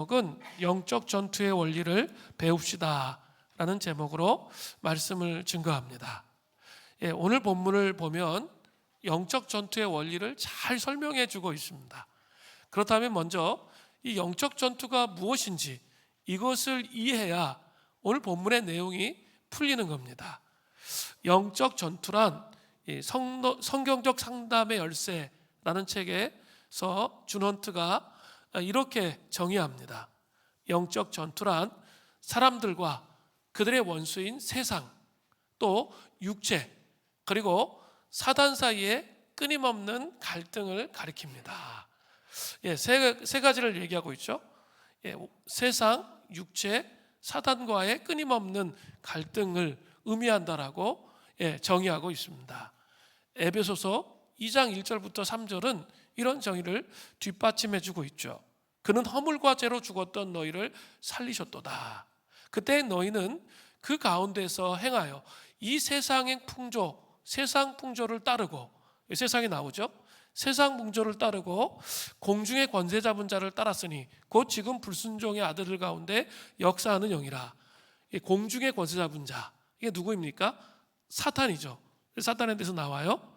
제목은 영적 전투의 원리를 배웁시다 라는 제목으로 말씀을 증거합니다. 오늘 본문을 보면 영적 전투의 원리를 잘 설명해 주고 있습니다. 그렇다면 먼저 이 영적 전투가 무엇인지 이것을 이해해야 오늘 본문의 내용이 풀리는 겁니다. 영적 전투란 성경적 상담의 열쇠라는 책에서 존 헌트가 이렇게 정의합니다. 영적 전투란 사람들과 그들의 원수인 세상, 또 육체, 그리고 사단 사이에 끊임없는 갈등을 가리킵니다. 세 가지를 얘기하고 있죠. 세상, 육체, 사단과의 끊임없는 갈등을 의미한다라고 정의하고 있습니다. 에베소서 2장 1절부터 3절은 이런 정의를 뒷받침해주고 있죠. 그는 허물과 죄로 죽었던 너희를 살리셨도다. 그때 너희는 그 가운데서 행하여 이 세상의 풍조, 세상 풍조를 따르고, 세상이 나오죠. 세상 풍조를 따르고 공중의 권세 잡은 자를 따랐으니 곧 지금 불순종의 아들들 가운데 역사하는 영이라. 공중의 권세 잡은 자, 이게 누구입니까? 사탄이죠. 사탄에 대해서 나와요.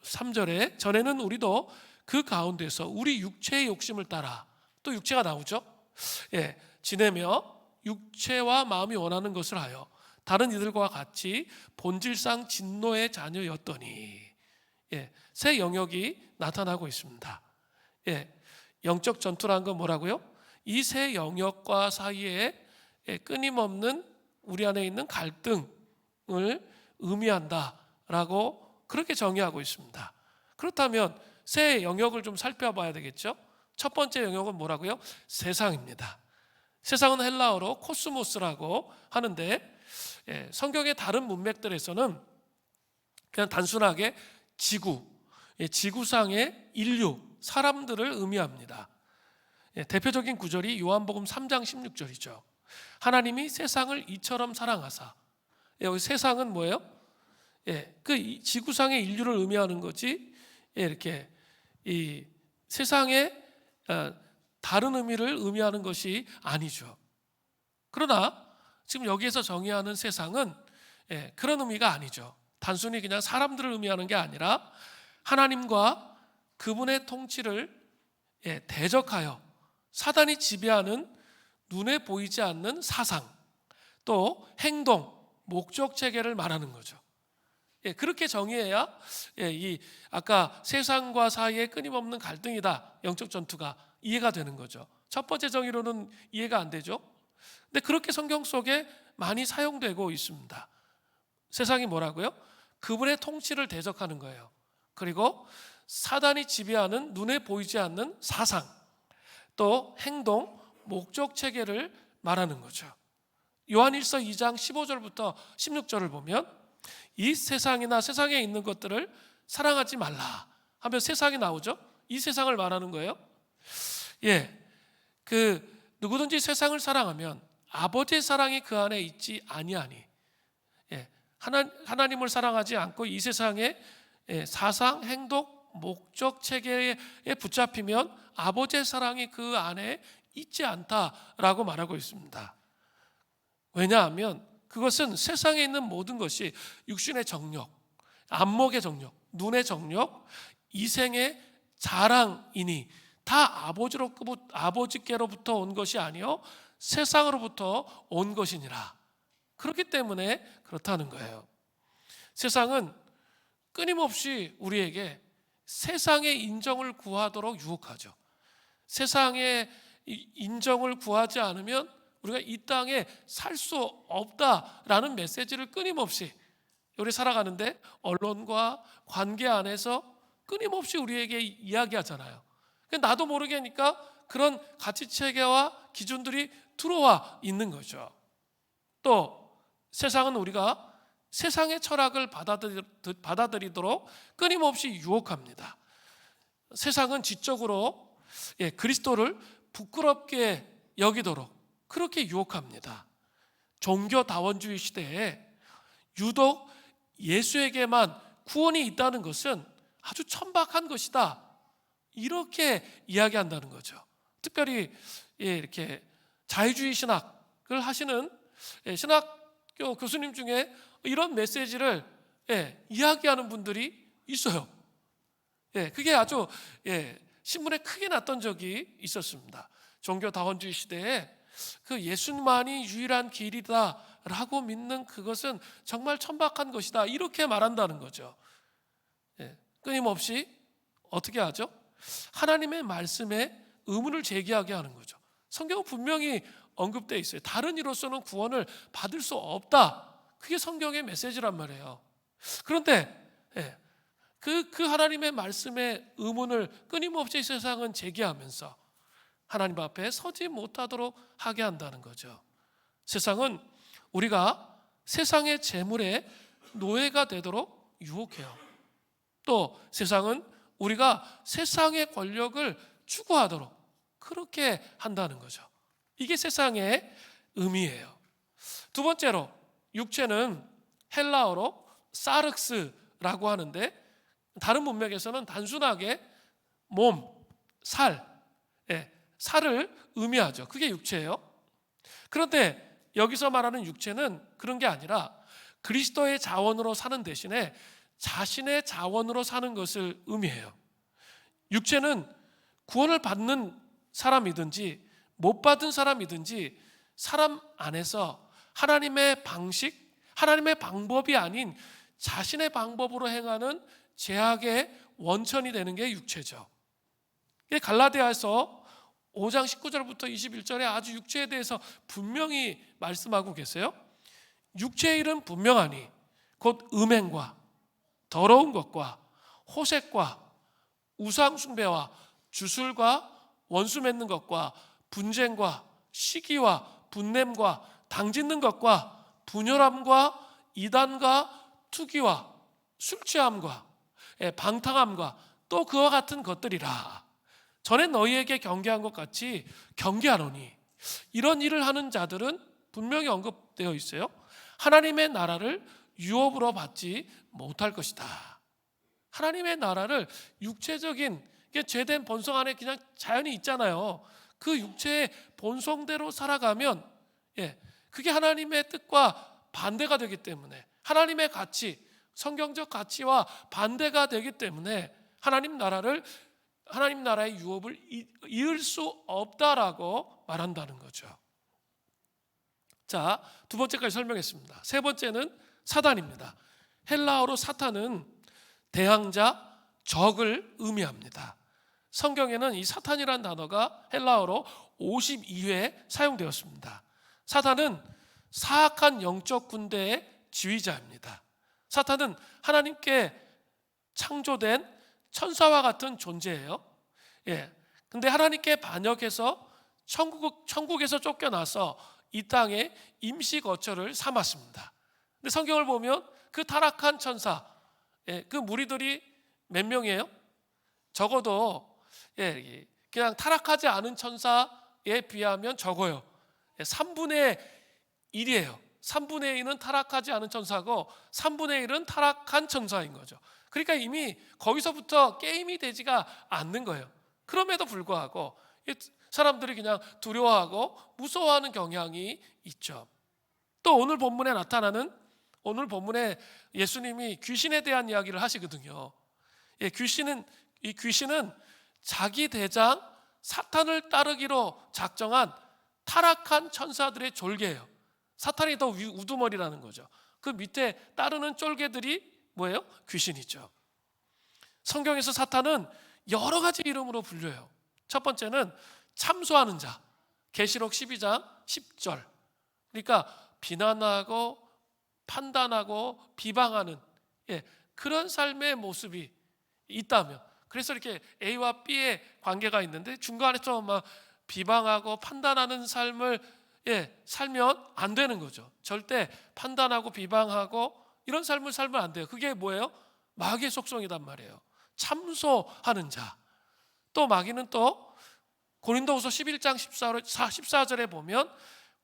3절에 전에는 우리도 그 가운데서 우리 육체의 욕심을 따라, 또 육체가 나오죠. 지내며 육체와 마음이 원하는 것을 하여 다른 이들과 같이 본질상 진노의 자녀였더니, 새 영역이 나타나고 있습니다. 영적 전투라는 건 뭐라고요? 이 새 영역과 사이에 끊임없는 우리 안에 있는 갈등을 의미한다라고 그렇게 정의하고 있습니다. 그렇다면 새 영역을 좀 살펴봐야 되겠죠. 첫 번째 영역은 뭐라고요? 세상입니다. 세상은 헬라어로 코스모스라고 하는데, 성경의 다른 문맥들에서는 그냥 단순하게 지구, 지구상의 인류, 사람들을 의미합니다. 대표적인 구절이 요한복음 3장 16절이죠. 하나님이 세상을 이처럼 사랑하사. 여기 세상은 뭐예요? 그 지구상의 인류를 의미하는 거지, 이렇게 이 세상의 다른 의미를 의미하는 것이 아니죠. 그러나 지금 여기에서 정의하는 세상은 그런 의미가 아니죠. 단순히 그냥 사람들을 의미하는 게 아니라 하나님과 그분의 통치를 대적하여 사단이 지배하는 눈에 보이지 않는 사상, 또 행동, 목적 체계를 말하는 거죠. 그렇게 정의해야 이 아까 세상과 사이의 끊임없는 갈등이다, 영적 전투가 이해가 되는 거죠. 첫 번째 정의로는 이해가 안 되죠. 근데 그렇게 성경 속에 많이 사용되고 있습니다. 세상이 뭐라고요? 그분의 통치를 대적하는 거예요. 그리고 사단이 지배하는 눈에 보이지 않는 사상, 또 행동, 목적 체계를 말하는 거죠. 요한일서 2장 15절부터 16절을 보면 이 세상이나 세상에 있는 것들을 사랑하지 말라 하면 세상이 나오죠. 이 세상을 말하는 거예요. 누구든지 세상을 사랑하면 아버지의 사랑이 그 안에 있지 아니하니, 하나님을 사랑하지 않고 이 세상의 사상, 행동, 목적 체계에 붙잡히면 아버지의 사랑이 그 안에 있지 않다라고 말하고 있습니다. 왜냐하면 그것은 세상에 있는 모든 것이 육신의 정욕, 안목의 정욕, 눈의 정욕, 이생의 자랑이니 다 아버지께로부터 온 것이 아니요 세상으로부터 온 것이니라. 그렇기 때문에 그렇다는 거예요. 세상은 끊임없이 우리에게 세상의 인정을 구하도록 유혹하죠. 세상의 인정을 구하지 않으면 우리가 이 땅에 살 수 없다라는 메시지를 끊임없이 우리 살아가는데, 언론과 관계 안에서 끊임없이 우리에게 이야기하잖아요. 나도 모르게니까 그런 가치 체계와 기준들이 들어와 있는 거죠. 또 세상은 우리가 세상의 철학을 받아들이도록 끊임없이 유혹합니다. 세상은 지적으로 그리스도를 부끄럽게 여기도록 그렇게 유혹합니다. 종교다원주의 시대에 유독 예수에게만 구원이 있다는 것은 아주 천박한 것이다, 이렇게 이야기한다는 거죠. 특별히 이렇게 자유주의 신학을 하시는 신학교 교수님 중에 이런 메시지를 이야기하는 분들이 있어요. 그게 아주 신문에 크게 났던 적이 있었습니다. 종교다원주의 시대에 그 예수만이 유일한 길이다라고 믿는 그것은 정말 천박한 것이다, 이렇게 말한다는 거죠. 끊임없이 어떻게 하죠? 하나님의 말씀에 의문을 제기하게 하는 거죠. 성경은 분명히 언급되어 있어요. 다른 이로서는 구원을 받을 수 없다, 그게 성경의 메시지란 말이에요. 그런데 그 하나님의 말씀에 의문을 끊임없이 세상은 제기하면서 하나님 앞에 서지 못하도록 하게 한다는 거죠. 세상은 우리가 세상의 재물에 노예가 되도록 유혹해요. 또 세상은 우리가 세상의 권력을 추구하도록 그렇게 한다는 거죠. 이게 세상의 의미예요. 두 번째로, 육체는 헬라어로 사르스라고 하는데 다른 문맥에서는 단순하게 몸, 살을 의미하죠. 그게 육체예요. 그런데 여기서 말하는 육체는 그런 게 아니라 그리스도의 자원으로 사는 대신에 자신의 자원으로 사는 것을 의미해요. 육체는 구원을 받는 사람이든지 못 받은 사람이든지 사람 안에서 하나님의 방식, 하나님의 방법이 아닌 자신의 방법으로 행하는 죄악의 원천이 되는 게 육체죠. 갈라디아서 5장 19절부터 21절에 아주 육체에 대해서 분명히 말씀하고 계세요. 육체의 일은 분명하니 곧 음행과 더러운 것과 호색과 우상 숭배와 주술과 원수 맺는 것과 분쟁과 시기와 분냄과 당짓는 것과 분열함과 이단과 투기와 술 취함과 방탕함과 또 그와 같은 것들이라. 전에 너희에게 경계한 것 같이 경계하노니 이런 일을 하는 자들은 분명히 언급되어 있어요. 하나님의 나라를 유업으로 받지 못할 것이다. 하나님의 나라를 육체적인 죄된 본성 안에 그냥 자연이 있잖아요. 그 육체의 본성대로 살아가면 그게 하나님의 뜻과 반대가 되기 때문에, 하나님의 가치, 성경적 가치와 반대가 되기 때문에 하나님 나라의 유업을 이을 수 없다라고 말한다는 거죠. 자, 두 번째까지 설명했습니다. 세 번째는 사단입니다. 헬라어로 사탄은 대항자, 적을 의미합니다. 성경에는 이 사탄이라는 단어가 헬라어로 52회 사용되었습니다. 사탄은 사악한 영적 군대의 지휘자입니다. 사탄은 하나님께 창조된 천사와 같은 존재예요. 근데 하나님께 반역해서 천국에서 쫓겨나서 이 땅에 임시 거처를 삼았습니다. 근데 성경을 보면 그 타락한 천사, 그 무리들이 몇 명이에요? 적어도 그냥 타락하지 않은 천사에 비하면 적어요. 3분의 1이에요. 3분의 1은 타락하지 않은 천사고 3분의 1은 타락한 천사인 거죠. 그러니까 이미 거기서부터 게임이 되지가 않는 거예요. 그럼에도 불구하고 사람들이 그냥 두려워하고 무서워하는 경향이 있죠. 또 오늘 본문에 나타나는, 오늘 본문에 예수님이 귀신에 대한 이야기를 하시거든요. 이 귀신은 자기 대장 사탄을 따르기로 작정한 타락한 천사들의 졸개예요. 사탄이 더 우두머리라는 거죠. 그 밑에 따르는 쫄개들이 뭐예요? 귀신이죠. 성경에서 사탄은 여러 가지 이름으로 불려요. 첫 번째는 참소하는 자, 계시록 12장 10절. 그러니까 비난하고 판단하고 비방하는 그런 삶의 모습이 있다면, 그래서 이렇게 A와 B의 관계가 있는데 중간에 좀 막 비방하고 판단하는 삶을 살면 안 되는 거죠. 절대 판단하고 비방하고 이런 삶을 살면 안 돼요. 그게 뭐예요? 마귀의 속성이단 말이에요. 참소하는 자. 또 마귀는 또 고린도후서 11장 14절에 보면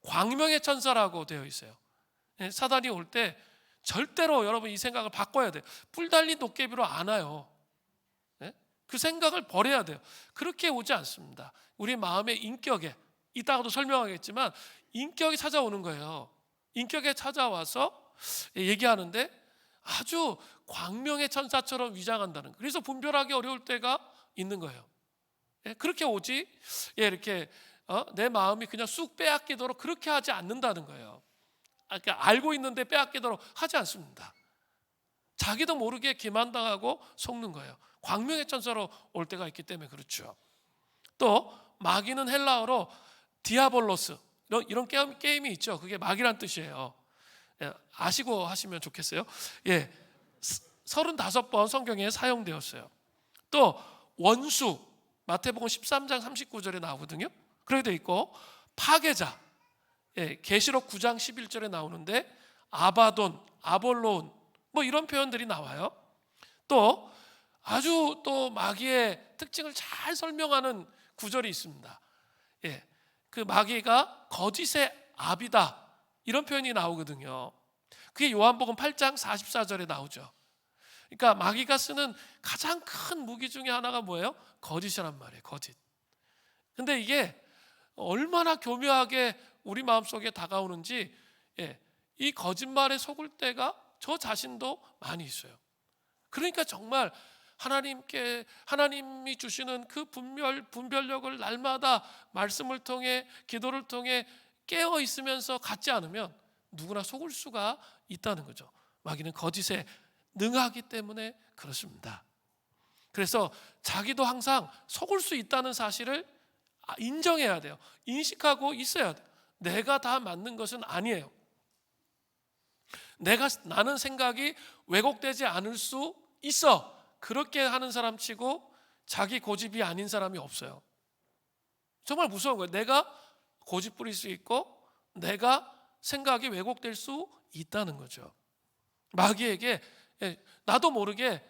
광명의 천사라고 되어 있어요. 사단이 올 때 절대로 여러분 이 생각을 바꿔야 돼요. 뿔 달린 도깨비로 안 와요. 그 생각을 버려야 돼요. 그렇게 오지 않습니다. 우리 마음의 인격에 이따가도 설명하겠지만 인격이 찾아오는 거예요. 인격에 찾아와서 얘기하는데 아주 광명의 천사처럼 위장한다는 거예요. 그래서 분별하기 어려울 때가 있는 거예요. 그렇게 오지 이렇게 내 마음이 그냥 쑥 빼앗기도록 그렇게 하지 않는다는 거예요. 그러니까 알고 있는데 빼앗기도록 하지 않습니다. 자기도 모르게 기만당하고 속는 거예요. 광명의 천사로 올 때가 있기 때문에 그렇죠. 또 마귀는 헬라어로 디아볼로스, 이런 게임이 있죠. 그게 마귀란 뜻이에요. 아시고 하시면 좋겠어요. 35번 성경에 사용되었어요. 또 원수, 마태복음 13장 39절에 나오거든요. 그렇게 돼 있고, 파괴자, 계시록 9장 11절에 나오는데 아바돈, 아볼론 이런 표현들이 나와요. 또 아주 또 마귀의 특징을 잘 설명하는 구절이 있습니다. 그 마귀가 거짓의 압이다, 이런 표현이 나오거든요. 그게 요한복음 8장 44절에 나오죠. 그러니까 마귀가 쓰는 가장 큰 무기 중에 하나가 뭐예요? 거짓이란 말이에요. 거짓. 근데 이게 얼마나 교묘하게 우리 마음속에 다가오는지, 이 거짓말에 속을 때가 저 자신도 많이 있어요. 그러니까 정말 하나님이 주시는 그 분별력을 날마다 말씀을 통해, 기도를 통해 깨어 있으면서 갖지 않으면 누구나 속을 수가 있다는 거죠. 마귀는 거짓에 능하기 때문에 그렇습니다. 그래서 자기도 항상 속을 수 있다는 사실을 인정해야 돼요. 인식하고 있어야 돼요. 내가 다 맞는 것은 아니에요. 나는 생각이 왜곡되지 않을 수 있어. 그렇게 하는 사람 치고 자기 고집이 아닌 사람이 없어요. 정말 무서운 거예요. 내가 고집 부릴 수 있고 내가 생각이 왜곡될 수 있다는 거죠. 마귀에게 나도 모르게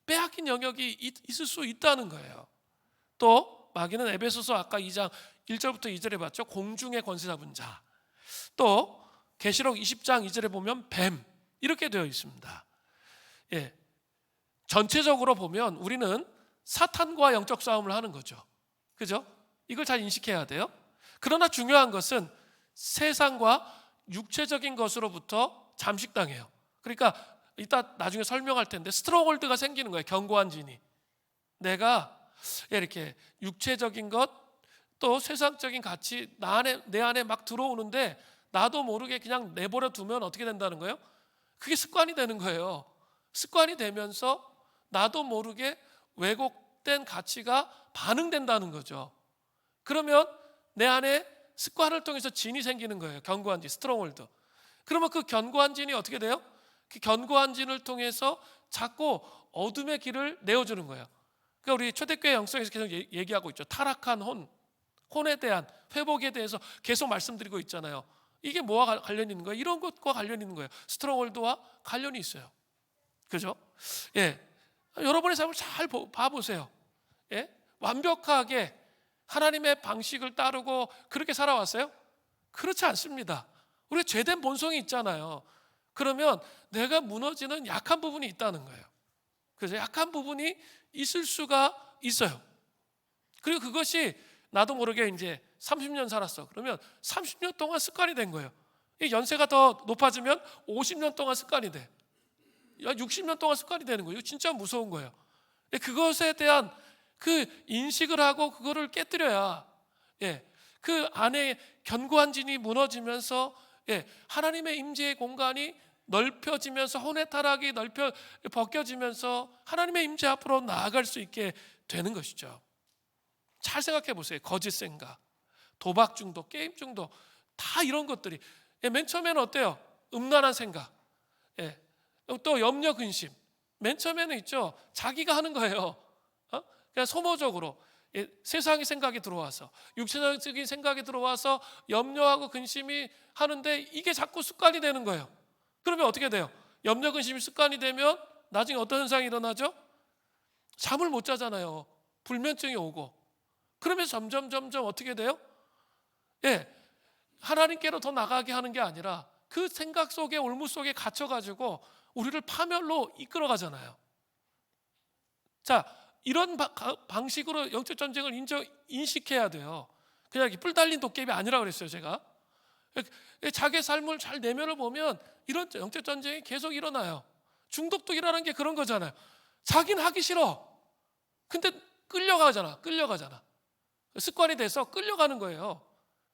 빼앗긴 영역이 있을 수 있다는 거예요. 또 마귀는 에베소서 아까 2장 1절부터 2절에 봤죠. 공중의 권세 잡은 자. 또 계시록 20장 2절에 보면 뱀, 이렇게 되어 있습니다. 전체적으로 보면 우리는 사탄과 영적 싸움을 하는 거죠. 그죠? 이걸 잘 인식해야 돼요. 그러나 중요한 것은 세상과 육체적인 것으로부터 잠식당해요. 그러니까 이따 나중에 설명할 텐데 스트롱홀드가 생기는 거예요. 견고한 진이. 내가 이렇게 육체적인 것, 또 세상적인 가치 내 안에 막 들어오는데 나도 모르게 그냥 내버려 두면 어떻게 된다는 거예요? 그게 습관이 되는 거예요. 습관이 되면서 나도 모르게 왜곡된 가치가 반응된다는 거죠. 그러면 내 안에 습관을 통해서 진이 생기는 거예요. 견고한 진, 스트롱홀드. 그러면 그 견고한 진이 어떻게 돼요? 그 견고한 진을 통해서 자꾸 어둠의 길을 내어주는 거예요. 그러니까 우리 초대교회 영성에서 계속 얘기하고 있죠. 타락한 혼에 대한 회복에 대해서 계속 말씀드리고 있잖아요. 이게 뭐와 관련이 있는 거예요? 이런 것과 관련이 있는 거예요. 스트롱홀드와 관련이 있어요. 그죠? 여러분의 삶을 잘 봐보세요. 완벽하게 하나님의 방식을 따르고 그렇게 살아왔어요? 그렇지 않습니다. 우리가 죄된 본성이 있잖아요. 그러면 내가 무너지는 약한 부분이 있다는 거예요. 그래서 약한 부분이 있을 수가 있어요. 그리고 그것이 나도 모르게 이제 30년 살았어. 그러면 30년 동안 습관이 된 거예요. 이 연세가 더 높아지면 50년 동안 습관이 돼. 60년 동안 습관이 되는 거예요. 이거 진짜 무서운 거예요. 그것에 대한 그 인식을 하고 그거를 깨뜨려야 그 안에 견고한 진이 무너지면서 하나님의 임재의 공간이 넓혀지면서 혼의 타락이 벗겨지면서 하나님의 임재 앞으로 나아갈 수 있게 되는 것이죠. 잘 생각해 보세요. 거짓 생각, 도박 중독, 게임 중독, 다 이런 것들이 맨 처음에는 어때요? 음란한 생각, 또 염려, 근심. 맨 처음에는 있죠. 자기가 하는 거예요. 그냥 소모적으로 세상의 생각이 들어와서, 육체적인 생각이 들어와서 염려하고 근심이 하는데 이게 자꾸 습관이 되는 거예요. 그러면 어떻게 돼요? 염려, 근심이 습관이 되면 나중에 어떤 현상이 일어나죠? 잠을 못 자잖아요. 불면증이 오고. 그러면서 점점 어떻게 돼요? 하나님께로 더 나가게 하는 게 아니라 그 생각 속에, 올무 속에 갇혀가지고 우리를 파멸로 이끌어가잖아요. 자, 이런 방식으로 영적 전쟁을 인식해야 돼요. 그냥 뿔 달린 도깨비 아니라 그랬어요, 제가. 자기의 삶을 잘 내면을 보면 이런 영적 전쟁이 계속 일어나요. 중독도 일어나는 게 그런 거잖아요. 자기는 하기 싫어. 근데 끌려가잖아. 습관이 돼서 끌려가는 거예요.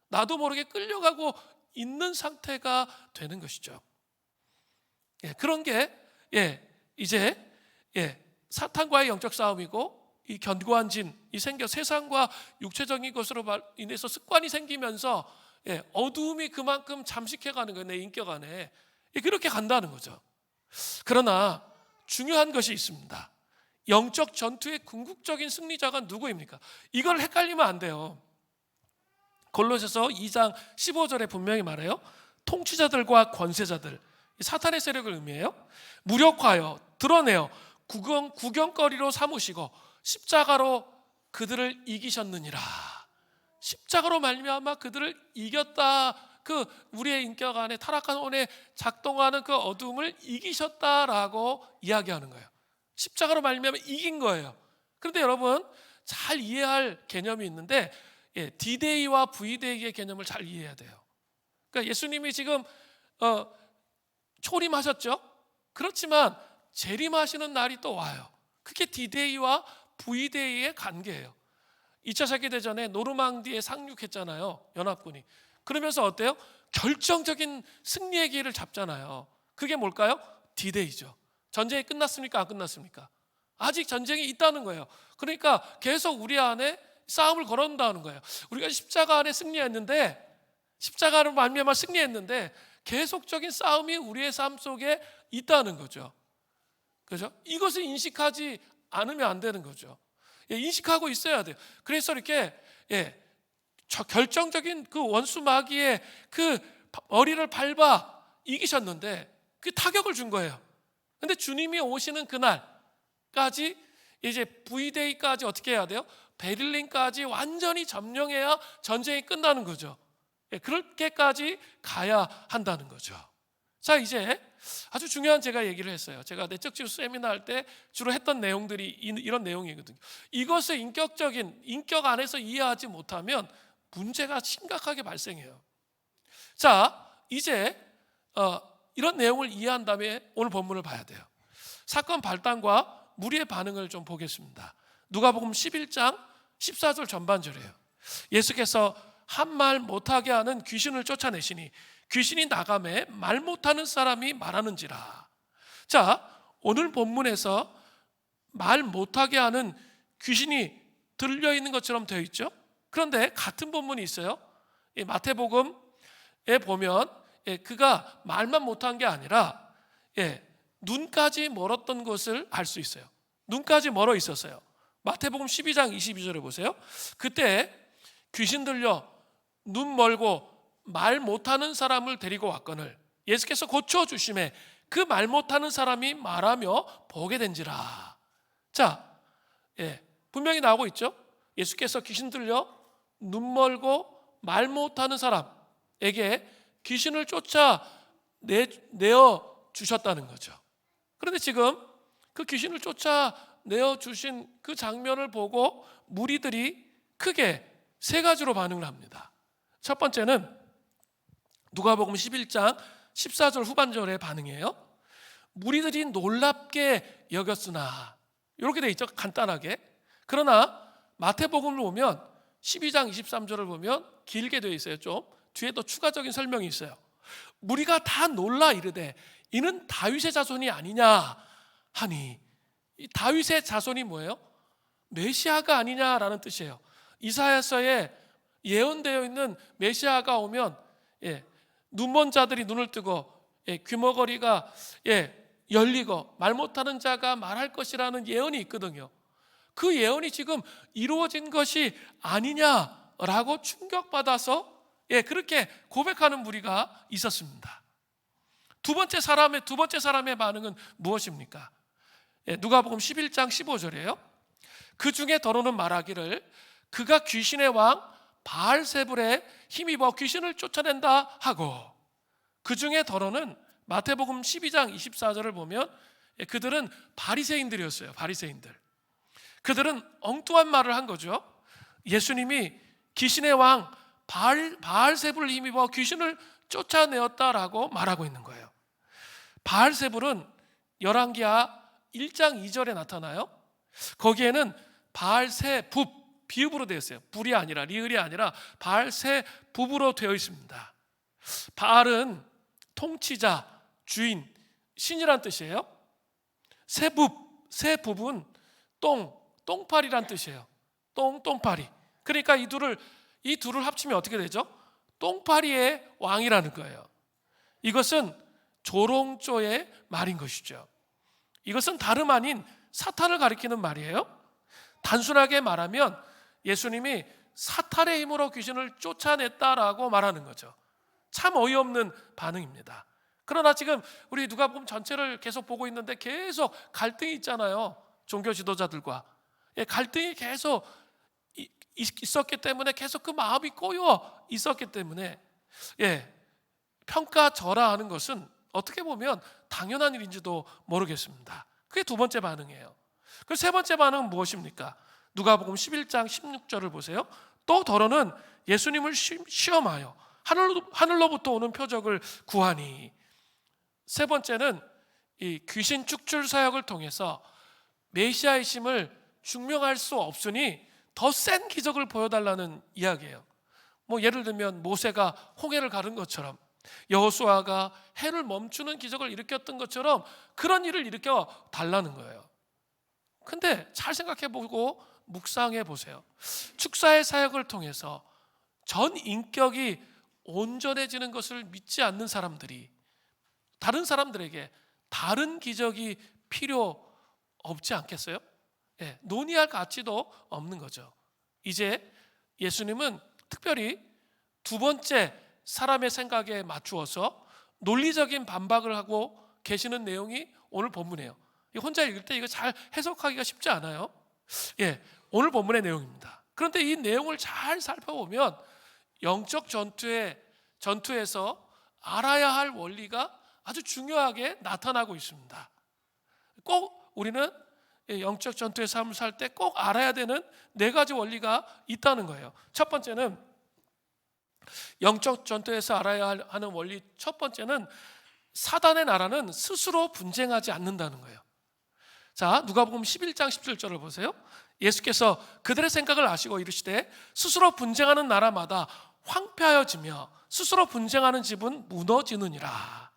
나도 모르게 끌려가고 있는 상태가 되는 것이죠. 그런 게 이제 사탄과의 영적 싸움이고, 이 견고한 짐이 생겨 세상과 육체적인 것으로 인해서 습관이 생기면서 어두움이 그만큼 잠식해가는 거예요. 내 인격 안에. 그렇게 간다는 거죠. 그러나 중요한 것이 있습니다. 영적 전투의 궁극적인 승리자가 누구입니까? 이걸 헷갈리면 안 돼요. 골로새서 2장 15절에 분명히 말해요. 통치자들과 권세자들, 사탄의 세력을 의미해요. 무력화하여 드러내어 구경거리로 삼으시고 십자가로 그들을 이기셨느니라. 십자가로 말미암아 그들을 이겼다. 그 우리의 인격 안에 타락한 혼에 작동하는 그 어둠을 이기셨다라고 이야기하는 거예요. 십자가로 말미암아 이긴 거예요. 그런데 여러분 잘 이해할 개념이 있는데, D-Day와 V-Day의 개념을 잘 이해해야 돼요. 그러니까 예수님이 지금 초림하셨죠. 그렇지만 재림하시는 날이 또 와요. 그게 D-Day와 V-Day의 관계예요. 2차 세계대전에 노르망디에 상륙했잖아요, 연합군이. 그러면서 어때요? 결정적인 승리의 기회를 잡잖아요. 그게 뭘까요? D-Day죠. 전쟁이 끝났습니까? 안 끝났습니까? 아직 전쟁이 있다는 거예요. 그러니까 계속 우리 안에 싸움을 걸어온다는 거예요. 우리가 십자가 안에 승리했는데, 십자가로 말미암아 승리했는데 계속적인 싸움이 우리의 삶 속에 있다는 거죠. 그죠? 이것을 인식하지 않으면 안 되는 거죠. 인식하고 있어야 돼요. 그래서 이렇게 결정적인 그 원수 마귀의 그 머리를 밟아 이기셨는데 그 타격을 준 거예요. 근데 주님이 오시는 그날까지 이제 V-Day까지 어떻게 해야 돼요? 베를린까지 완전히 점령해야 전쟁이 끝나는 거죠. 그렇게까지 가야 한다는 거죠. 자, 이제 아주 중요한 제가 얘기를 했어요. 제가 내적 지수 세미나 할 때 주로 했던 내용들이 이런 내용이거든요. 이것을 인격 안에서 이해하지 못하면 문제가 심각하게 발생해요. 자, 이제 이런 내용을 이해한 다음에 오늘 본문을 봐야 돼요. 사건 발단과 무리의 반응을 좀 보겠습니다. 누가복음 11장 14절 전반절이에요. 예수께서 한 말 못하게 하는 귀신을 쫓아내시니 귀신이 나가매 말 못하는 사람이 말하는지라. 자, 오늘 본문에서 말 못하게 하는 귀신이 들려있는 것처럼 되어 있죠. 그런데 같은 본문이 있어요. 마태복음에 보면 그가 말만 못한 게 아니라 눈까지 멀었던 것을 알 수 있어요. 눈까지 멀어 있었어요. 마태복음 12장 22절에 보세요. 그때 귀신 들려 눈 멀고 말 못하는 사람을 데리고 왔거늘 예수께서 고쳐주심에 그 말 못하는 사람이 말하며 보게 된지라. 자, 분명히 나오고 있죠. 예수께서 귀신 들려 눈 멀고 말 못하는 사람에게 귀신을 쫓아내어 주셨다는 거죠. 그런데 지금 그 귀신을 쫓아내어 주신 그 장면을 보고 무리들이 크게 세 가지로 반응을 합니다. 첫 번째는 누가복음 11장 14절 후반절의 반응이에요. 무리들이 놀랍게 여겼으나, 이렇게 돼 있죠, 간단하게. 그러나 마태복음을 보면 12장 23절을 보면 길게 되어 있어요. 좀 뒤에 또 추가적인 설명이 있어요. 무리가 다 놀라 이르되 이는 다윗의 자손이 아니냐 하니, 이 다윗의 자손이 뭐예요? 메시아가 아니냐라는 뜻이에요. 이사야서에 예언되어 있는 메시아가 오면 눈먼 자들이 눈을 뜨고 귀머거리가 열리고 말 못하는 자가 말할 것이라는 예언이 있거든요. 그 예언이 지금 이루어진 것이 아니냐라고 충격받아서 그렇게 고백하는 무리가 있었습니다. 두 번째 사람의 반응은 무엇입니까? 누가복음 11장 15절이에요. 그 중에 더러는 말하기를 그가 귀신의 왕 바알세불에 힘입어 귀신을 쫓아낸다 하고, 그 중에 더러는 마태복음 12장 24절을 보면 그들은 바리새인들이었어요. 바리새인들. 그들은 엉뚱한 말을 한 거죠. 예수님이 귀신의 왕 바알세불을 힘입어 귀신을 쫓아내었다라고 말하고 있는 거예요. 바알세불은 열왕기하 1장 2절에 나타나요. 거기에는 바알세붑, 비읍으로 되어 있어요. 불이 아니라, 리을이 아니라 바알세붑으로 되어 있습니다. 바알은 통치자, 주인, 신이란 뜻이에요. 세붑은 똥파리란 뜻이에요. 똥파리. 그러니까 이 둘을 합치면 어떻게 되죠? 똥파리의 왕이라는 거예요. 이것은 조롱조의 말인 것이죠. 이것은 다름 아닌 사탄을 가리키는 말이에요. 단순하게 말하면 예수님이 사탄의 힘으로 귀신을 쫓아냈다라고 말하는 거죠. 참 어이없는 반응입니다. 그러나 지금 우리 누가복음 전체를 계속 보고 있는데 계속 갈등이 있잖아요. 종교 지도자들과 갈등이 계속 있었기 때문에, 계속 그 마음이 꼬여 있었기 때문에 평가절하하는 것은 어떻게 보면 당연한 일인지도 모르겠습니다. 그게 두 번째 반응이에요. 그 세 번째 반응은 무엇입니까? 누가복음 11장 16절을 보세요. 또 더러는 예수님을 시험하여 하늘로부터 오는 표적을 구하니. 세 번째는 이 귀신 축출 사역을 통해서 메시아이심을 증명할 수 없으니 더 센 기적을 보여달라는 이야기예요. 예를 들면 모세가 홍해를 가른 것처럼, 여호수아가 해를 멈추는 기적을 일으켰던 것처럼 그런 일을 일으켜 달라는 거예요. 근데 잘 생각해보고 묵상해 보세요. 축사의 사역을 통해서 전 인격이 온전해지는 것을 믿지 않는 사람들이 다른 사람들에게 다른 기적이 필요 없지 않겠어요? 논의할 가치도 없는 거죠. 이제 예수님은 특별히 두 번째 사람의 생각에 맞추어서 논리적인 반박을 하고 계시는 내용이 오늘 본문이에요. 혼자 읽을 때 이거 잘 해석하기가 쉽지 않아요. 오늘 본문의 내용입니다. 그런데 이 내용을 잘 살펴보면 영적 전투에서 알아야 할 원리가 아주 중요하게 나타나고 있습니다. 꼭 우리는 영적 전투의 삶을 살 때 꼭 알아야 되는 네 가지 원리가 있다는 거예요. 첫 번째는, 영적 전투에서 알아야 하는 원리 첫 번째는, 사단의 나라는 스스로 분쟁하지 않는다는 거예요. 자, 누가복음 11장 17절을 보세요. 예수께서 그들의 생각을 아시고 이르시되 스스로 분쟁하는 나라마다 황폐하여지며 스스로 분쟁하는 집은 무너지느니라.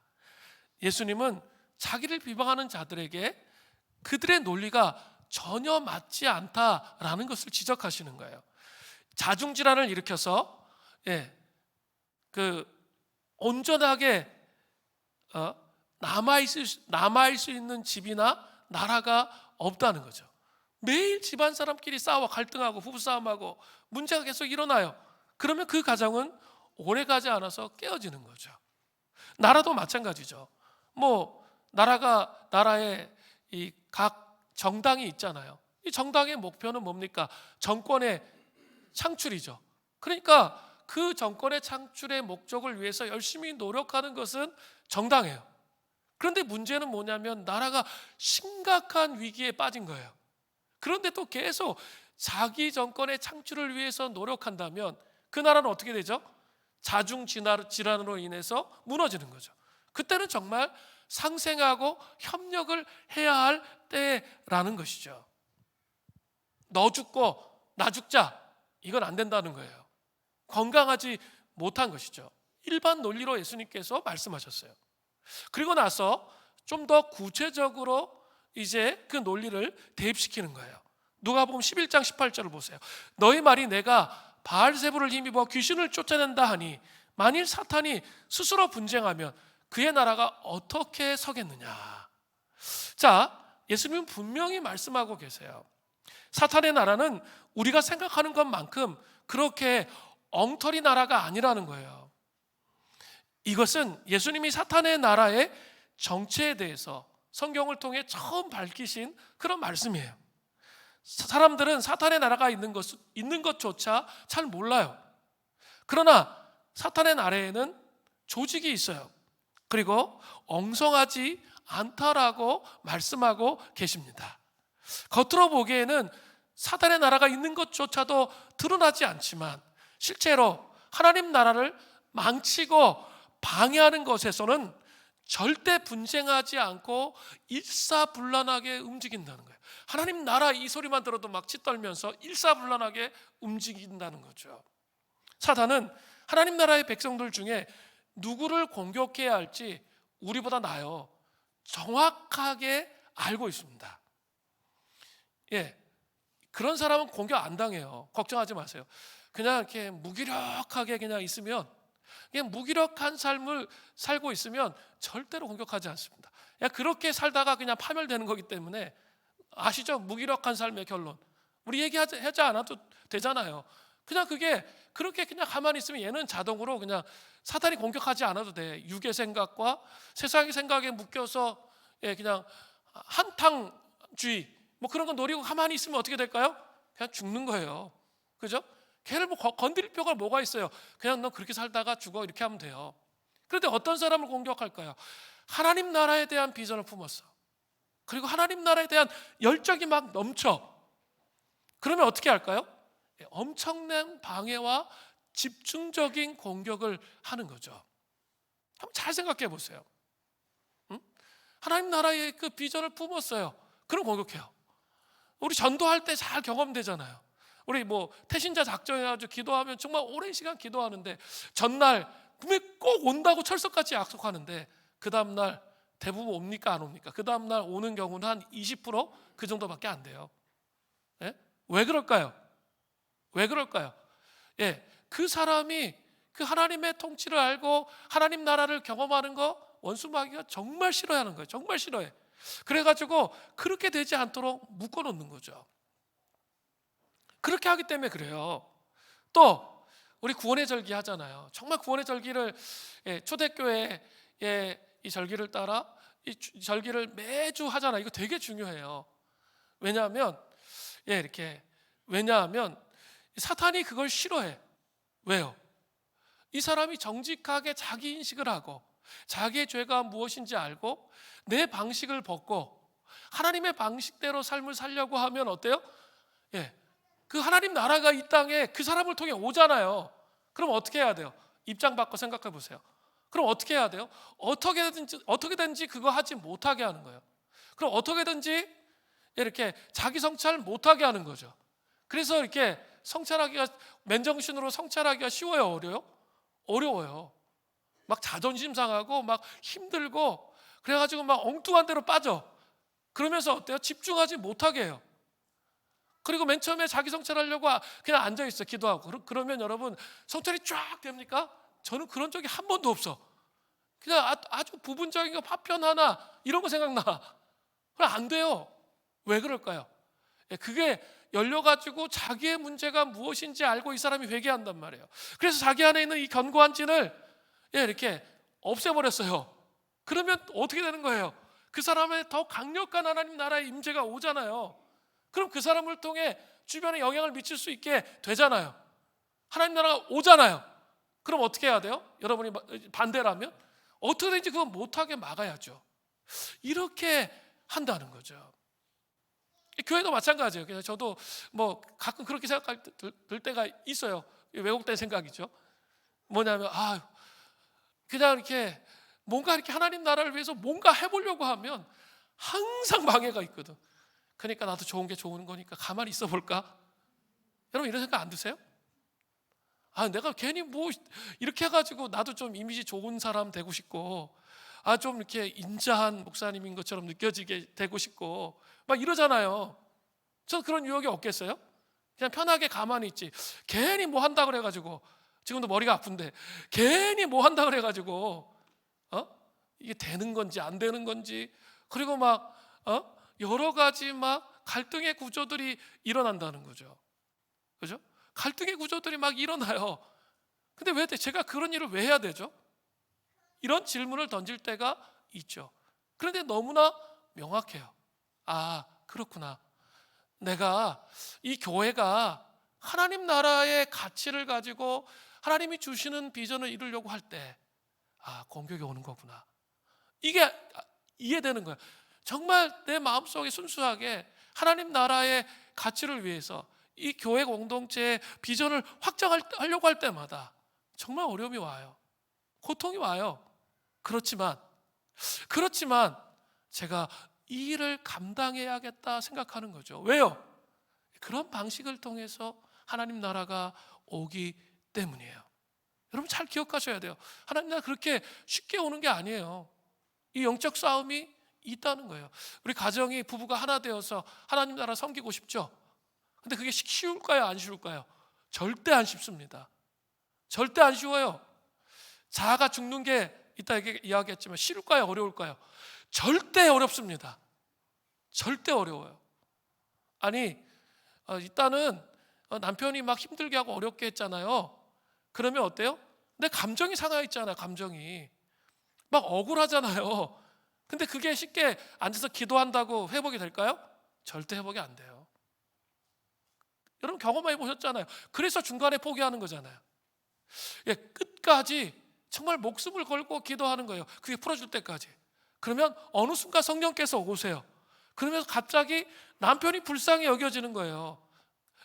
예수님은 자기를 비방하는 자들에게 그들의 논리가 전혀 맞지 않다라는 것을 지적하시는 거예요. 자중질환을 일으켜서 온전하게 남아있을 수 있는 집이나 나라가 없다는 거죠. 매일 집안 사람끼리 싸워 갈등하고 부부싸움하고 문제가 계속 일어나요. 그러면 그 가정은 오래가지 않아서 깨어지는 거죠. 나라도 마찬가지죠. 나라에 이 각 정당이 있잖아요. 이 정당의 목표는 뭡니까? 정권의 창출이죠. 그러니까 그 정권의 창출의 목적을 위해서 열심히 노력하는 것은 정당이에요. 그런데 문제는 뭐냐면 나라가 심각한 위기에 빠진 거예요. 그런데 또 계속 자기 정권의 창출을 위해서 노력한다면 그 나라는 어떻게 되죠? 자중질환으로 인해서 무너지는 거죠. 그때는 정말 상생하고 협력을 해야 할 때라는 것이죠. 너 죽고 나 죽자, 이건 안 된다는 거예요. 건강하지 못한 것이죠. 일반 논리로 예수님께서 말씀하셨어요. 그리고 나서 좀 더 구체적으로 이제 그 논리를 대입시키는 거예요. 누가복음 11장 18절을 보세요. 너희 말이 내가 바알세불을 힘입어 귀신을 쫓아낸다 하니 만일 사탄이 스스로 분쟁하면 그의 나라가 어떻게 서겠느냐. 자, 예수님은 분명히 말씀하고 계세요. 사탄의 나라는 우리가 생각하는 것만큼 그렇게 엉터리 나라가 아니라는 거예요. 이것은 예수님이 사탄의 나라의 정체에 대해서 성경을 통해 처음 밝히신 그런 말씀이에요. 사람들은 사탄의 나라가 있는 것조차 잘 몰라요. 그러나 사탄의 나라에는 조직이 있어요. 그리고 엉성하지 않다라고 말씀하고 계십니다. 겉으로 보기에는 사탄의 나라가 있는 것조차도 드러나지 않지만 실제로 하나님 나라를 망치고 방해하는 것에서는 절대 분쟁하지 않고 일사불란하게 움직인다는 거예요. 하나님 나라 이 소리만 들어도 막 치떨면서 일사불란하게 움직인다는 거죠. 사단은 하나님 나라의 백성들 중에 누구를 공격해야 할지 우리보다 나아요 정확하게 알고 있습니다. 예, 그런 사람은 공격 안 당해요. 걱정하지 마세요. 그냥 이렇게 무기력하게 그냥 있으면, 그냥 무기력한 삶을 살고 있으면 절대로 공격하지 않습니다. 그냥 그렇게 살다가 그냥 파멸되는 거기 때문에, 아시죠? 무기력한 삶의 결론. 우리 얘기하지 않아도 되잖아요. 그냥 그게 그렇게 그냥 가만히 있으면 얘는 자동으로 그냥 사단이 공격하지 않아도 돼. 육의 생각과 세상의 생각에 묶여서 그냥 한탕주의 뭐 그런 거 노리고 가만히 있으면 어떻게 될까요? 그냥 죽는 거예요. 그죠? 걔를 뭐 건드릴 필요가 뭐가 있어요? 그냥 너 그렇게 살다가 죽어 이렇게 하면 돼요. 그런데 어떤 사람을 공격할까요? 하나님 나라에 대한 비전을 품었어. 그리고 하나님 나라에 대한 열정이 막 넘쳐. 그러면 어떻게 할까요? 엄청난 방해와 집중적인 공격을 하는 거죠. 한번 잘 생각해 보세요. 응? 하나님 나라의 그 비전을 품었어요. 그럼 공격해요. 우리 전도할 때 잘 경험되잖아요. 우리 뭐 태신자 작정해가지고 기도하면 정말 오랜 시간 기도하는데 전날 꼭 온다고 철석같이 약속하는데 그 다음날 대부분 옵니까 안 옵니까? 그 다음날 오는 경우는 한 20%그 정도밖에 안 돼요. 예? 왜 그럴까요? 왜 그럴까요? 예, 그 사람이 그 하나님의 통치를 알고 하나님 나라를 경험하는 거 원수 마귀가 정말 싫어하는 거예요. 정말 싫어해. 그래가지고 그렇게 되지 않도록 묶어놓는 거죠. 그렇게 하기 때문에 그래요. 또 우리 구원의 절기 하잖아요. 정말 구원의 절기를 초대교회 이 절기를 따라 이 절기를 매주 하잖아요. 이거 되게 중요해요. 왜냐하면 왜냐하면 사탄이 그걸 싫어해. 왜요? 이 사람이 정직하게 자기 인식을 하고 자기의 죄가 무엇인지 알고 내 방식을 벗고 하나님의 방식대로 삶을 살려고 하면 어때요? 그 하나님 나라가 이 땅에 그 사람을 통해 오잖아요. 그럼 어떻게 해야 돼요? 입장 바꿔 생각해 보세요. 그럼 어떻게 해야 돼요? 어떻게든지 그거 하지 못하게 하는 거예요. 그럼 어떻게든지 이렇게 자기 성찰 못하게 하는 거죠. 그래서 이렇게 성찰하기가 맨정신으로 성찰하기가 쉬워요, 어려워요? 어려워요. 막 자존심 상하고 막 힘들고 그래가지고 막 엉뚱한 데로 빠져. 그러면서 어때요? 집중하지 못하게 해요. 그리고 맨 처음에 자기 성찰하려고 그냥 앉아있어 기도하고 그러면 여러분 성찰이 쫙 됩니까? 저는 그런 적이 한 번도 없어. 그냥 아주 부분적인 거 파편 하나 이런 거 생각나. 그럼 안 돼요. 왜 그럴까요? 그게 열려가지고 자기의 문제가 무엇인지 알고 이 사람이 회개한단 말이에요. 그래서 자기 안에 있는 이 견고한 찐을 이렇게 없애버렸어요. 그러면 어떻게 되는 거예요? 그 사람의 더 강력한 하나님 나라의 임재가 오잖아요. 그럼 그 사람을 통해 주변에 영향을 미칠 수 있게 되잖아요. 하나님 나라가 오잖아요. 그럼 어떻게 해야 돼요? 여러분이 반대라면 어떻게든지 그건 못하게 막아야죠. 이렇게 한다는 거죠. 교회도 마찬가지예요. 그래서 저도 뭐 가끔 그렇게 생각할 때가 있어요. 왜곡된 생각이죠. 뭐냐면 그냥 이렇게 뭔가 이렇게 하나님 나라를 위해서 뭔가 해보려고 하면 항상 방해가 있거든. 그러니까 나도 좋은 게 좋은 거니까 가만히 있어 볼까? 여러분 이런 생각 안 드세요? 내가 괜히 뭐 이렇게 해가지고 나도 좀 이미지 좋은 사람 되고 싶고 좀 이렇게 인자한 목사님인 것처럼 느껴지게 되고 싶고 막 이러잖아요. 저 그런 유혹이 없겠어요? 그냥 편하게 가만히 있지. 괜히 뭐 한다 그래가지고 지금도 머리가 아픈데 괜히 뭐 한다 그래가지고 이게 되는 건지 안 되는 건지 그리고 막 여러 가지 막 갈등의 구조들이 일어난다는 거죠. 그죠? 갈등의 구조들이 막 일어나요. 근데 왜 제가 그런 일을 왜 해야 되죠? 이런 질문을 던질 때가 있죠. 그런데 너무나 명확해요. 그렇구나. 내가 이 교회가 하나님 나라의 가치를 가지고 하나님이 주시는 비전을 이루려고 할 때 공격이 오는 거구나. 이게 이해되는 거예요. 정말 내 마음속에 순수하게 하나님 나라의 가치를 위해서 이 교회 공동체의 비전을 확장하려고 할 때마다 정말 어려움이 와요. 고통이 와요. 그렇지만 제가 이 일을 감당해야겠다 생각하는 거죠. 왜요? 그런 방식을 통해서 하나님 나라가 오기 때문이에요. 여러분 잘 기억하셔야 돼요. 하나님 나라 그렇게 쉽게 오는 게 아니에요. 이 영적 싸움이 있다는 거예요. 우리 가정이 부부가 하나 되어서 하나님 나라 섬기고 싶죠? 근데 그게 쉬울까요? 안 쉬울까요? 절대 안 쉽습니다. 절대 안 쉬워요. 자아가 죽는 게 이따 이야기했지만 쉬울까요? 어려울까요? 절대 어렵습니다. 절대 어려워요. 아니 일단은 남편이 막 힘들게 하고 어렵게 했잖아요. 그러면 어때요? 내 감정이 상하 있잖아요. 감정이 막 억울하잖아요. 근데 그게 쉽게 앉아서 기도한다고 회복이 될까요? 절대 회복이 안 돼요. 여러분 경험해 보셨잖아요. 그래서 중간에 포기하는 거잖아요. 예, 끝까지 정말 목숨을 걸고 기도하는 거예요. 그게 풀어줄 때까지. 그러면 어느 순간 성령께서 오세요. 그러면서 갑자기 남편이 불쌍히 여겨지는 거예요.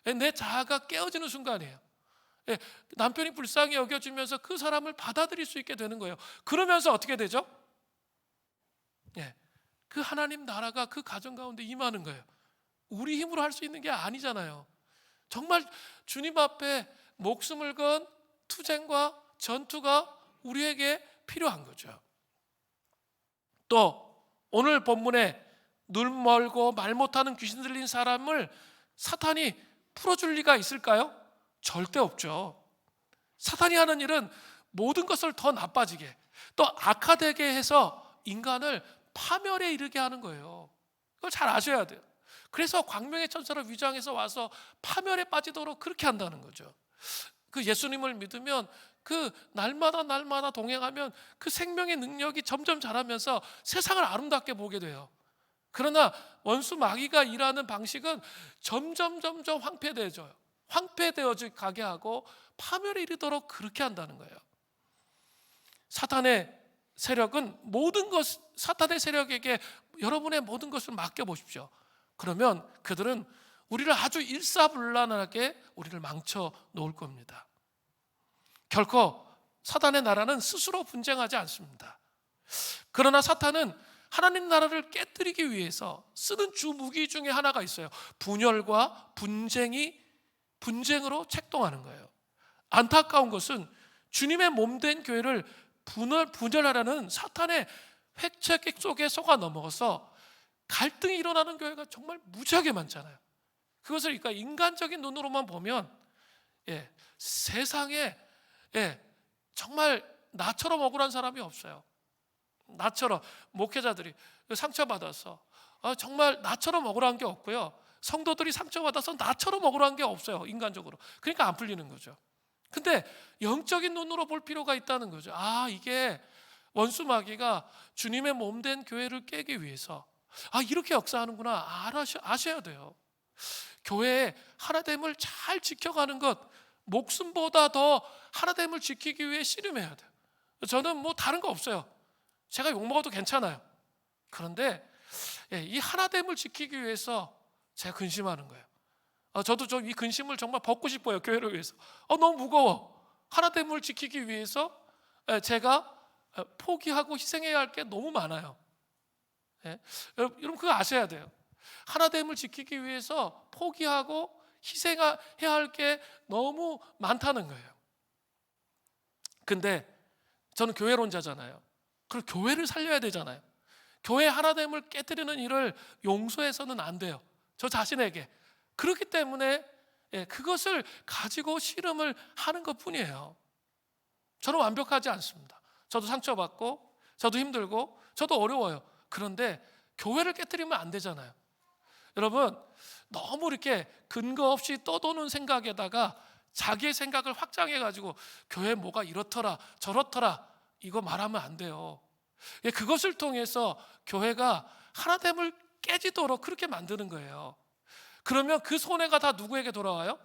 예, 내 자아가 깨어지는 순간이에요. 예, 남편이 불쌍히 여겨지면서 그 사람을 받아들일 수 있게 되는 거예요. 그러면서 어떻게 되죠? 예, 그 하나님 나라가 그 가정 가운데 임하는 거예요. 우리 힘으로 할 수 있는 게 아니잖아요. 정말 주님 앞에 목숨을 건 투쟁과 전투가 우리에게 필요한 거죠. 또 오늘 본문에 눈 멀고 말 못하는 귀신 들린 사람을 사탄이 풀어줄 리가 있을까요? 절대 없죠. 사탄이 하는 일은 모든 것을 더 나빠지게 또 악화되게 해서 인간을 파멸에 이르게 하는 거예요. 그걸 잘 아셔야 돼요. 그래서 광명의 천사로 위장해서 와서 파멸에 빠지도록 그렇게 한다는 거죠. 그 예수님을 믿으면 그 날마다 동행하면 그 생명의 능력이 점점 자라면서 세상을 아름답게 보게 돼요. 그러나 원수 마귀가 일하는 방식은 점점 황폐되어져요. 황폐되어져 가게 하고 파멸에 이르도록 그렇게 한다는 거예요. 사탄의 세력은 사탄의 세력에게 여러분의 모든 것을 맡겨 보십시오. 그러면 그들은 우리를 아주 일사불란하게 우리를 망쳐 놓을 겁니다. 결코 사탄의 나라는 스스로 분쟁하지 않습니다. 그러나 사탄은 하나님 나라를 깨뜨리기 위해서 쓰는 주 무기 중에 하나가 있어요. 분열과 분쟁으로 책동하는 거예요. 안타까운 것은 주님의 몸된 교회를 분열하려는 사탄의 획책 속에 속아 넘어가서 갈등이 일어나는 교회가 정말 무지하게 많잖아요. 그것을 그러니까 인간적인 눈으로만 보면 세상에 정말 나처럼 억울한 사람이 없어요. 나처럼 목회자들이 상처받아서 정말 나처럼 억울한 게 없고요. 성도들이 상처받아서 나처럼 억울한 게 없어요. 인간적으로. 그러니까 안 풀리는 거죠. 근데 영적인 눈으로 볼 필요가 있다는 거죠. 이게 원수 마귀가 주님의 몸된 교회를 깨기 위해서 이렇게 역사하는구나 아셔야 돼요. 교회의 하나됨을 잘 지켜가는 것, 목숨보다 더 하나됨을 지키기 위해 씨름해야 돼요. 저는 뭐 다른 거 없어요. 제가 욕먹어도 괜찮아요. 그런데 이 하나됨을 지키기 위해서 제가 근심하는 거예요. 저도 좀 이 근심을 정말 벗고 싶어요. 교회를 위해서. 너무 무거워. 하나됨을 지키기 위해서 제가 포기하고 희생해야 할 게 너무 많아요. 여러분 그거 아셔야 돼요. 하나됨을 지키기 위해서 포기하고 희생해야 할 게 너무 많다는 거예요. 근데 저는 교회론자잖아요. 그리고 교회를 살려야 되잖아요. 교회 하나됨을 깨뜨리는 일을 용서해서는 안 돼요. 저 자신에게. 그렇기 때문에 그것을 가지고 씨름을 하는 것뿐이에요. 저는 완벽하지 않습니다. 저도 상처받고 저도 힘들고 저도 어려워요. 그런데 교회를 깨뜨리면 안 되잖아요. 여러분 너무 이렇게 근거 없이 떠도는 생각에다가 자기의 생각을 확장해가지고 교회 뭐가 이렇더라 저렇더라 이거 말하면 안 돼요. 그것을 통해서 교회가 하나됨을 깨지도록 그렇게 만드는 거예요. 그러면 그 손해가 다 누구에게 돌아와요?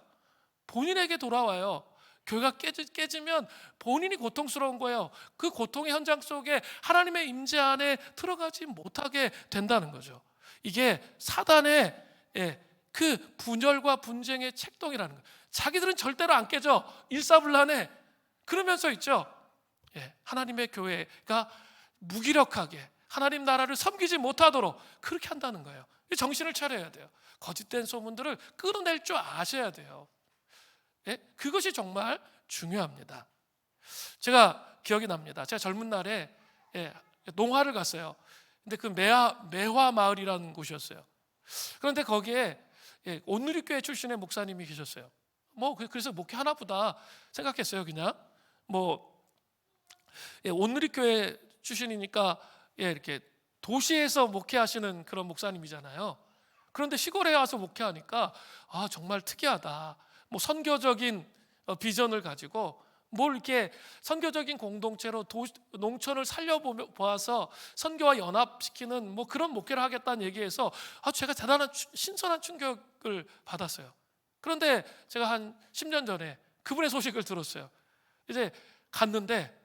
본인에게 돌아와요. 교회가 깨지면 본인이 고통스러운 거예요. 그 고통의 현장 속에 하나님의 임재 안에 들어가지 못하게 된다는 거죠. 이게 사단의 그 분열과 분쟁의 책동이라는 거예요. 자기들은 절대로 안 깨져, 일사불란해 그러면서 있죠. 하나님의 교회가 무기력하게 하나님 나라를 섬기지 못하도록 그렇게 한다는 거예요. 정신을 차려야 돼요. 거짓된 소문들을 끌어낼 줄 아셔야 돼요. 그것이 정말 중요합니다. 제가 기억이 납니다. 제가 젊은 날에 농화를 갔어요. 근데 그 매화 마을이라는 곳이었어요. 그런데 거기에 온누리교회 출신의 목사님이 계셨어요. 그래서 목회 하나 보다 생각했어요. 그냥 온누리교회 출신이니까 이렇게 도시에서 목회하시는 그런 목사님이잖아요. 그런데 시골에 와서 목회하니까 정말 특이하다. 선교적인 비전을 가지고 이렇게 선교적인 공동체로 농촌을 살려보아서 선교와 연합시키는 그런 목회를 하겠다는 얘기에서 제가 대단한 신선한 충격을 받았어요. 그런데 제가 한 10년 전에 그분의 소식을 들었어요. 이제 갔는데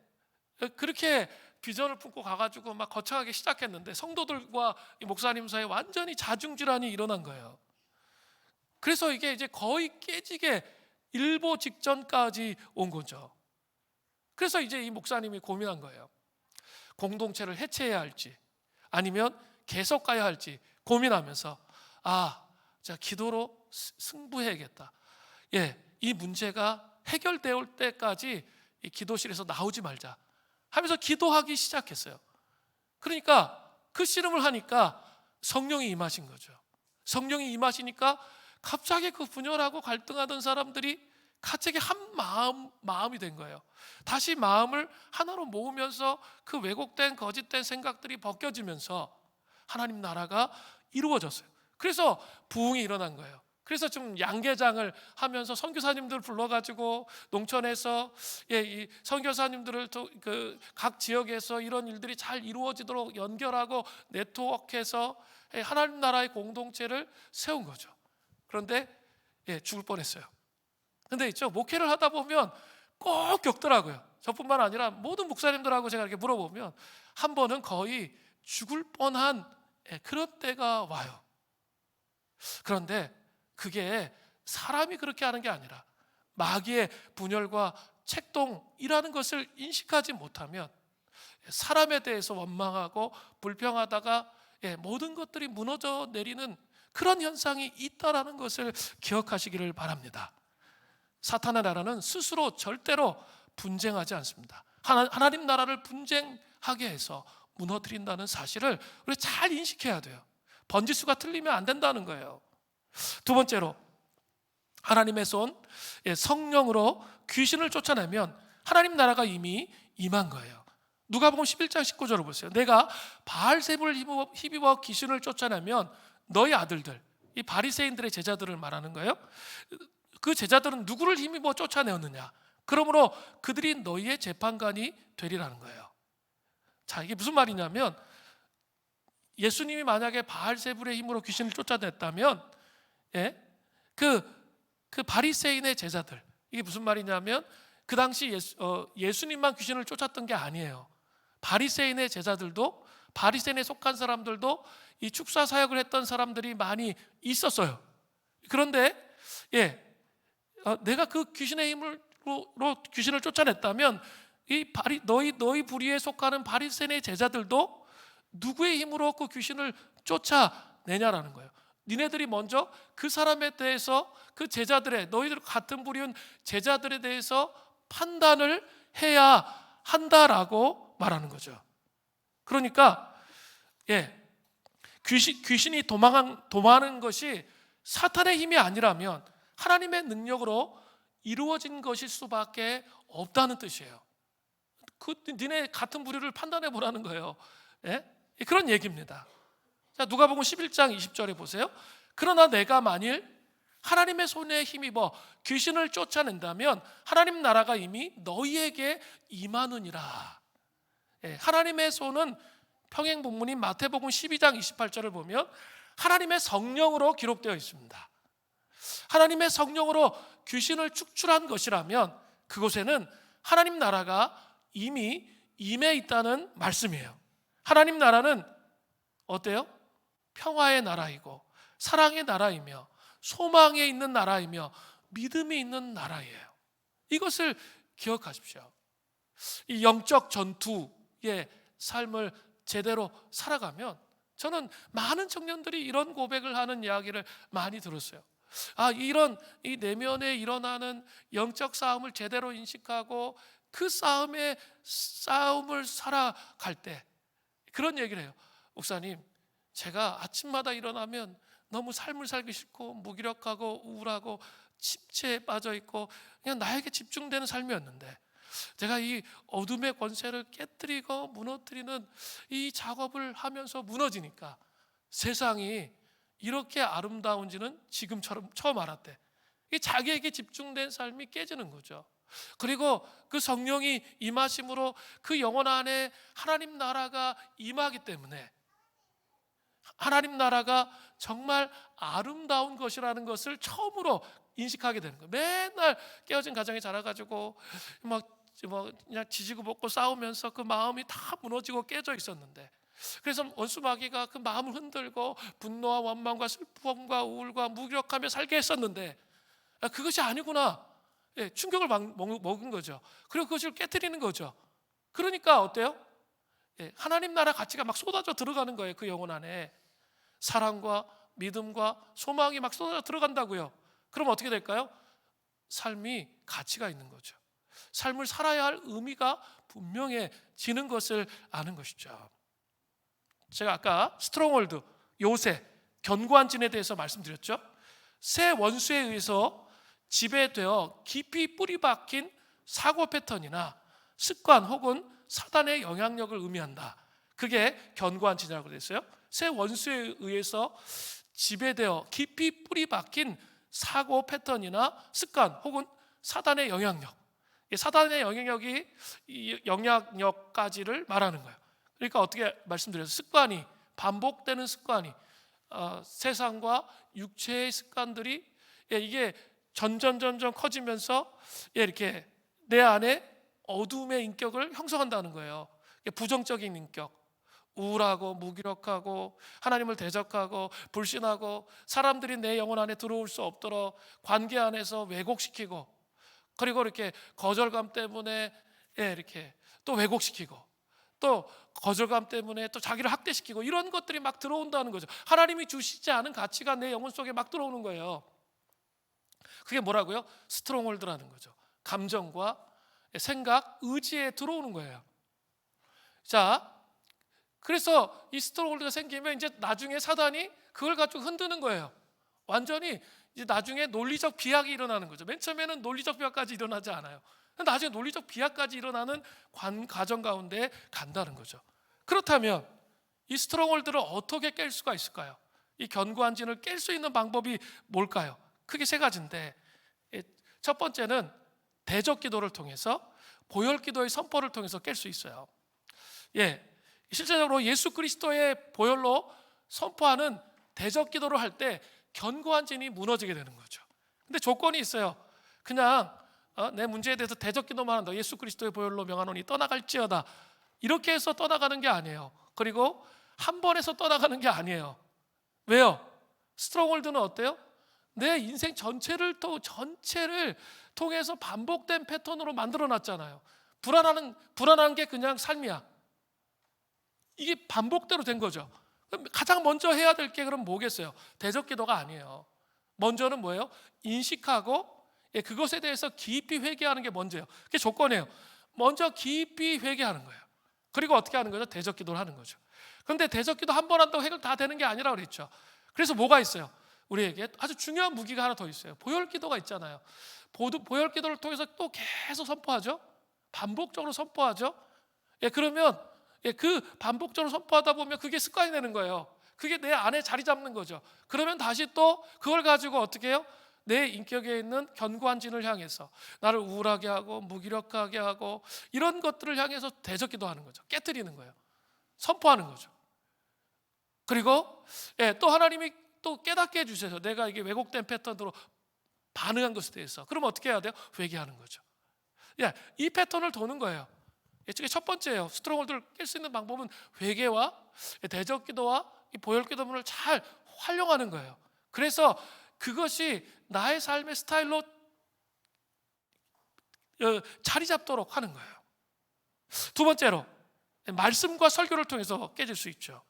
그렇게 비전을 품고 가가지고 막 거창하게 시작했는데 성도들과 이 목사님 사이에 완전히 자중질환이 일어난 거예요. 그래서 이게 이제 거의 깨지게 일보 직전까지 온 거죠. 그래서 이제 이 목사님이 고민한 거예요. 공동체를 해체해야 할지 아니면 계속 가야 할지 고민하면서 제가 기도로 승부해야겠다. 이 문제가 해결될 때까지 이 기도실에서 나오지 말자 하면서 기도하기 시작했어요. 그러니까 그 씨름을 하니까 성령이 임하신 거죠. 성령이 임하시니까 갑자기 그 분열하고 갈등하던 사람들이 갑자기 한 마음이 된 거예요. 다시 마음을 하나로 모으면서 그 왜곡된 거짓된 생각들이 벗겨지면서 하나님 나라가 이루어졌어요. 그래서 부흥이 일어난 거예요. 그래서 좀 양계장을 하면서 선교사님들 불러가지고 농촌에서 이 선교사님들을 각 지역에서 이런 일들이 잘 이루어지도록 연결하고 네트워크해서 하나님 나라의 공동체를 세운 거죠. 그런데 죽을 뻔했어요. 근데 있죠, 목회를 하다 보면 꼭 겪더라고요. 저뿐만 아니라 모든 목사님들하고 제가 이렇게 물어보면 한 번은 거의 죽을 뻔한 그런 때가 와요. 그런데 그게 사람이 그렇게 하는 게 아니라 마귀의 분열과 책동이라는 것을 인식하지 못하면 사람에 대해서 원망하고 불평하다가 모든 것들이 무너져 내리는 그런 현상이 있다라는 것을 기억하시기를 바랍니다. 사탄의 나라는 스스로 절대로 분쟁하지 않습니다. 하나님 나라를 분쟁하게 해서 무너뜨린다는 사실을 우리 잘 인식해야 돼요. 번지수가 틀리면 안 된다는 거예요. 두 번째로, 하나님의 손, 성령으로 귀신을 쫓아내면 하나님 나라가 이미 임한 거예요. 누가복음 11장 19절을 보세요. 내가 바알세불을 힘입어 귀신을 쫓아내면 너희 아들들, 이 바리새인들의 제자들을 말하는 거예요. 그 제자들은 누구를 힘입어 쫓아내었느냐? 그러므로 그들이 너희의 재판관이 되리라는 거예요. 자, 이게 무슨 말이냐면 예수님이 만약에 바알세불의 힘으로 귀신을 쫓아냈다면 그 바리새인의 제자들, 이게 무슨 말이냐면 그 당시 예수님만 귀신을 쫓았던 게 아니에요. 바리새인의 제자들도, 바리새인에 속한 사람들도 이 축사 사역을 했던 사람들이 많이 있었어요. 그런데 내가 그 귀신의 힘으로 귀신을 쫓아냈다면 너희 부리에 속하는 바리새인의 제자들도 누구의 힘으로 그 귀신을 쫓아내냐라는 거예요. 니네들이 먼저 그 사람에 대해서, 그 제자들의, 너희들 같은 부류인 제자들에 대해서 판단을 해야 한다라고 말하는 거죠. 그러니까 귀신이 도망하는 것이 사탄의 힘이 아니라면 하나님의 능력으로 이루어진 것일 수밖에 없다는 뜻이에요. 니네 같은 부류를 판단해 보라는 거예요. 그런 얘기입니다. 자, 누가복음 11장 20절에 보세요. 그러나 내가 만일 하나님의 손에 힘입어 귀신을 쫓아낸다면 하나님 나라가 이미 너희에게 임하느니라. 하나님의 손은 평행 본문인 마태복음 12장 28절을 보면 하나님의 성령으로 기록되어 있습니다. 하나님의 성령으로 귀신을 축출한 것이라면 그곳에는 하나님 나라가 이미 임해 있다는 말씀이에요. 하나님 나라는 어때요? 평화의 나라이고 사랑의 나라이며 소망에 있는 나라이며 믿음이 있는 나라예요. 이것을 기억하십시오. 이 영적 전투의 삶을 제대로 살아가면, 저는 많은 청년들이 이런 고백을 하는 이야기를 많이 들었어요. 이런 이 내면에 일어나는 영적 싸움을 제대로 인식하고 그 싸움을 살아갈 때 그런 얘기를 해요. 목사님, 제가 아침마다 일어나면 너무 삶을 살기 싫고 무기력하고 우울하고 침체에 빠져 있고 그냥 나에게 집중되는 삶이었는데, 제가 이 어둠의 권세를 깨뜨리고 무너뜨리는 이 작업을 하면서 무너지니까 세상이 이렇게 아름다운지는 지금처럼 처음 알았대. 이 자기에게 집중된 삶이 깨지는 거죠. 그리고 그 성령이 임하심으로 그 영혼 안에 하나님 나라가 임하기 때문에 하나님 나라가 정말 아름다운 것이라는 것을 처음으로 인식하게 되는 거예요. 맨날 깨어진 가정에 자라가지고 그냥 지지고 볶고 싸우면서 그 마음이 다 무너지고 깨져 있었는데, 그래서 원수 마귀가 그 마음을 흔들고 분노와 원망과 슬픔과 우울과 무기력하며 살게 했었는데, 그것이 아니구나. 충격을 먹은 거죠. 그리고 그것을 깨트리는 거죠. 그러니까 어때요? 하나님 나라 가치가 막 쏟아져 들어가는 거예요. 그 영혼 안에 사랑과 믿음과 소망이 막 쏟아져 들어간다고요. 그럼 어떻게 될까요? 삶이 가치가 있는 거죠. 삶을 살아야 할 의미가 분명해지는 것을 아는 것이죠. 제가 아까 스트롱홀드, 요새, 견고한 진에 대해서 말씀드렸죠. 새 원수에 의해서 지배되어 깊이 뿌리 박힌 사고 패턴이나 습관 혹은 사단의 영향력을 의미한다. 그게 견고한 진이라고 그랬어요. 새 원수에 의해서 지배되어 깊이 뿌리 박힌 사고 패턴이나 습관 혹은 사단의 영향력. 사단의 영향력까지를 말하는 거예요. 그러니까 어떻게 말씀드려요? 습관이, 반복되는 습관이, 세상과 육체의 습관들이 이게 점점 커지면서 이렇게 내 안에 어둠의 인격을 형성한다는 거예요. 부정적인 인격, 우울하고 무기력하고 하나님을 대적하고 불신하고 사람들이 내 영혼 안에 들어올 수 없도록 관계 안에서 왜곡시키고, 그리고 이렇게 거절감 때문에 이렇게 또 왜곡시키고, 또 거절감 때문에 또 자기를 학대시키고, 이런 것들이 막 들어온다는 거죠. 하나님이 주시지 않은 가치가 내 영혼 속에 막 들어오는 거예요. 그게 뭐라고요? 스트롱홀드라는 거죠. 감정과 생각, 의지에 들어오는 거예요. 자, 그래서 이 스트롱홀드가 생기면 이제 나중에 사단이 그걸 가지고 흔드는 거예요. 완전히 이제 나중에 논리적 비약이 일어나는 거죠. 맨 처음에는 논리적 비약까지 일어나지 않아요. 나중에 논리적 비약까지 일어나는 과정 가운데 간다는 거죠. 그렇다면 이 스트롱홀드를 어떻게 깰 수가 있을까요? 이 견고한 진을 깰 수 있는 방법이 뭘까요? 크게 세 가지인데, 첫 번째는 대적 기도를 통해서, 보혈 기도의 선포를 통해서 깰 수 있어요. 실제적으로 예수 그리스도의 보혈로 선포하는 대적 기도를 할 때 견고한 진이 무너지게 되는 거죠. 근데 조건이 있어요. 그냥 내 문제에 대해서 대적 기도만 한다, 예수 그리스도의 보혈로 명하노니 떠나갈지어다, 이렇게 해서 떠나가는 게 아니에요. 그리고 한 번에서 떠나가는 게 아니에요. 왜요? 스트롱홀드는 어때요? 내 인생 전체를 통해서 반복된 패턴으로 만들어놨잖아요. 불안한 게 그냥 삶이야. 이게 반복대로 된 거죠. 가장 먼저 해야 될 게 그럼 뭐겠어요? 대적 기도가 아니에요. 먼저는 뭐예요? 인식하고 그것에 대해서 깊이 회개하는 게 먼저예요. 그게 조건이에요. 먼저 깊이 회개하는 거예요. 그리고 어떻게 하는 거죠? 대적 기도를 하는 거죠. 그런데 대적 기도 한 번 한다고 해결 다 되는 게 아니라고 그랬죠. 그래서 뭐가 있어요? 우리에게 아주 중요한 무기가 하나 더 있어요. 보혈 기도가 있잖아요. 보혈 기도를 통해서 또 계속 선포하죠. 반복적으로 선포하죠. 그러면 그 반복적으로 선포하다 보면 그게 습관이 되는 거예요. 그게 내 안에 자리 잡는 거죠. 그러면 다시 또 그걸 가지고 어떻게 해요? 내 인격에 있는 견고한 진을 향해서 나를 우울하게 하고 무기력하게 하고 이런 것들을 향해서 대적 기도하는 거죠. 깨트리는 거예요. 선포하는 거죠. 그리고 또 하나님이 또 깨닫게 해주셔서 내가 이게 왜곡된 패턴으로 반응한 것에 대해서, 그럼 어떻게 해야 돼요? 회개하는 거죠. 이 패턴을 도는 거예요. 이게 첫 번째예요. 스트롱홀드를 깰 수 있는 방법은 회개와 대적 기도와 이 보혈 기도문을 잘 활용하는 거예요. 그래서 그것이 나의 삶의 스타일로 자리 잡도록 하는 거예요. 두 번째로, 말씀과 설교를 통해서 깨질 수 있죠.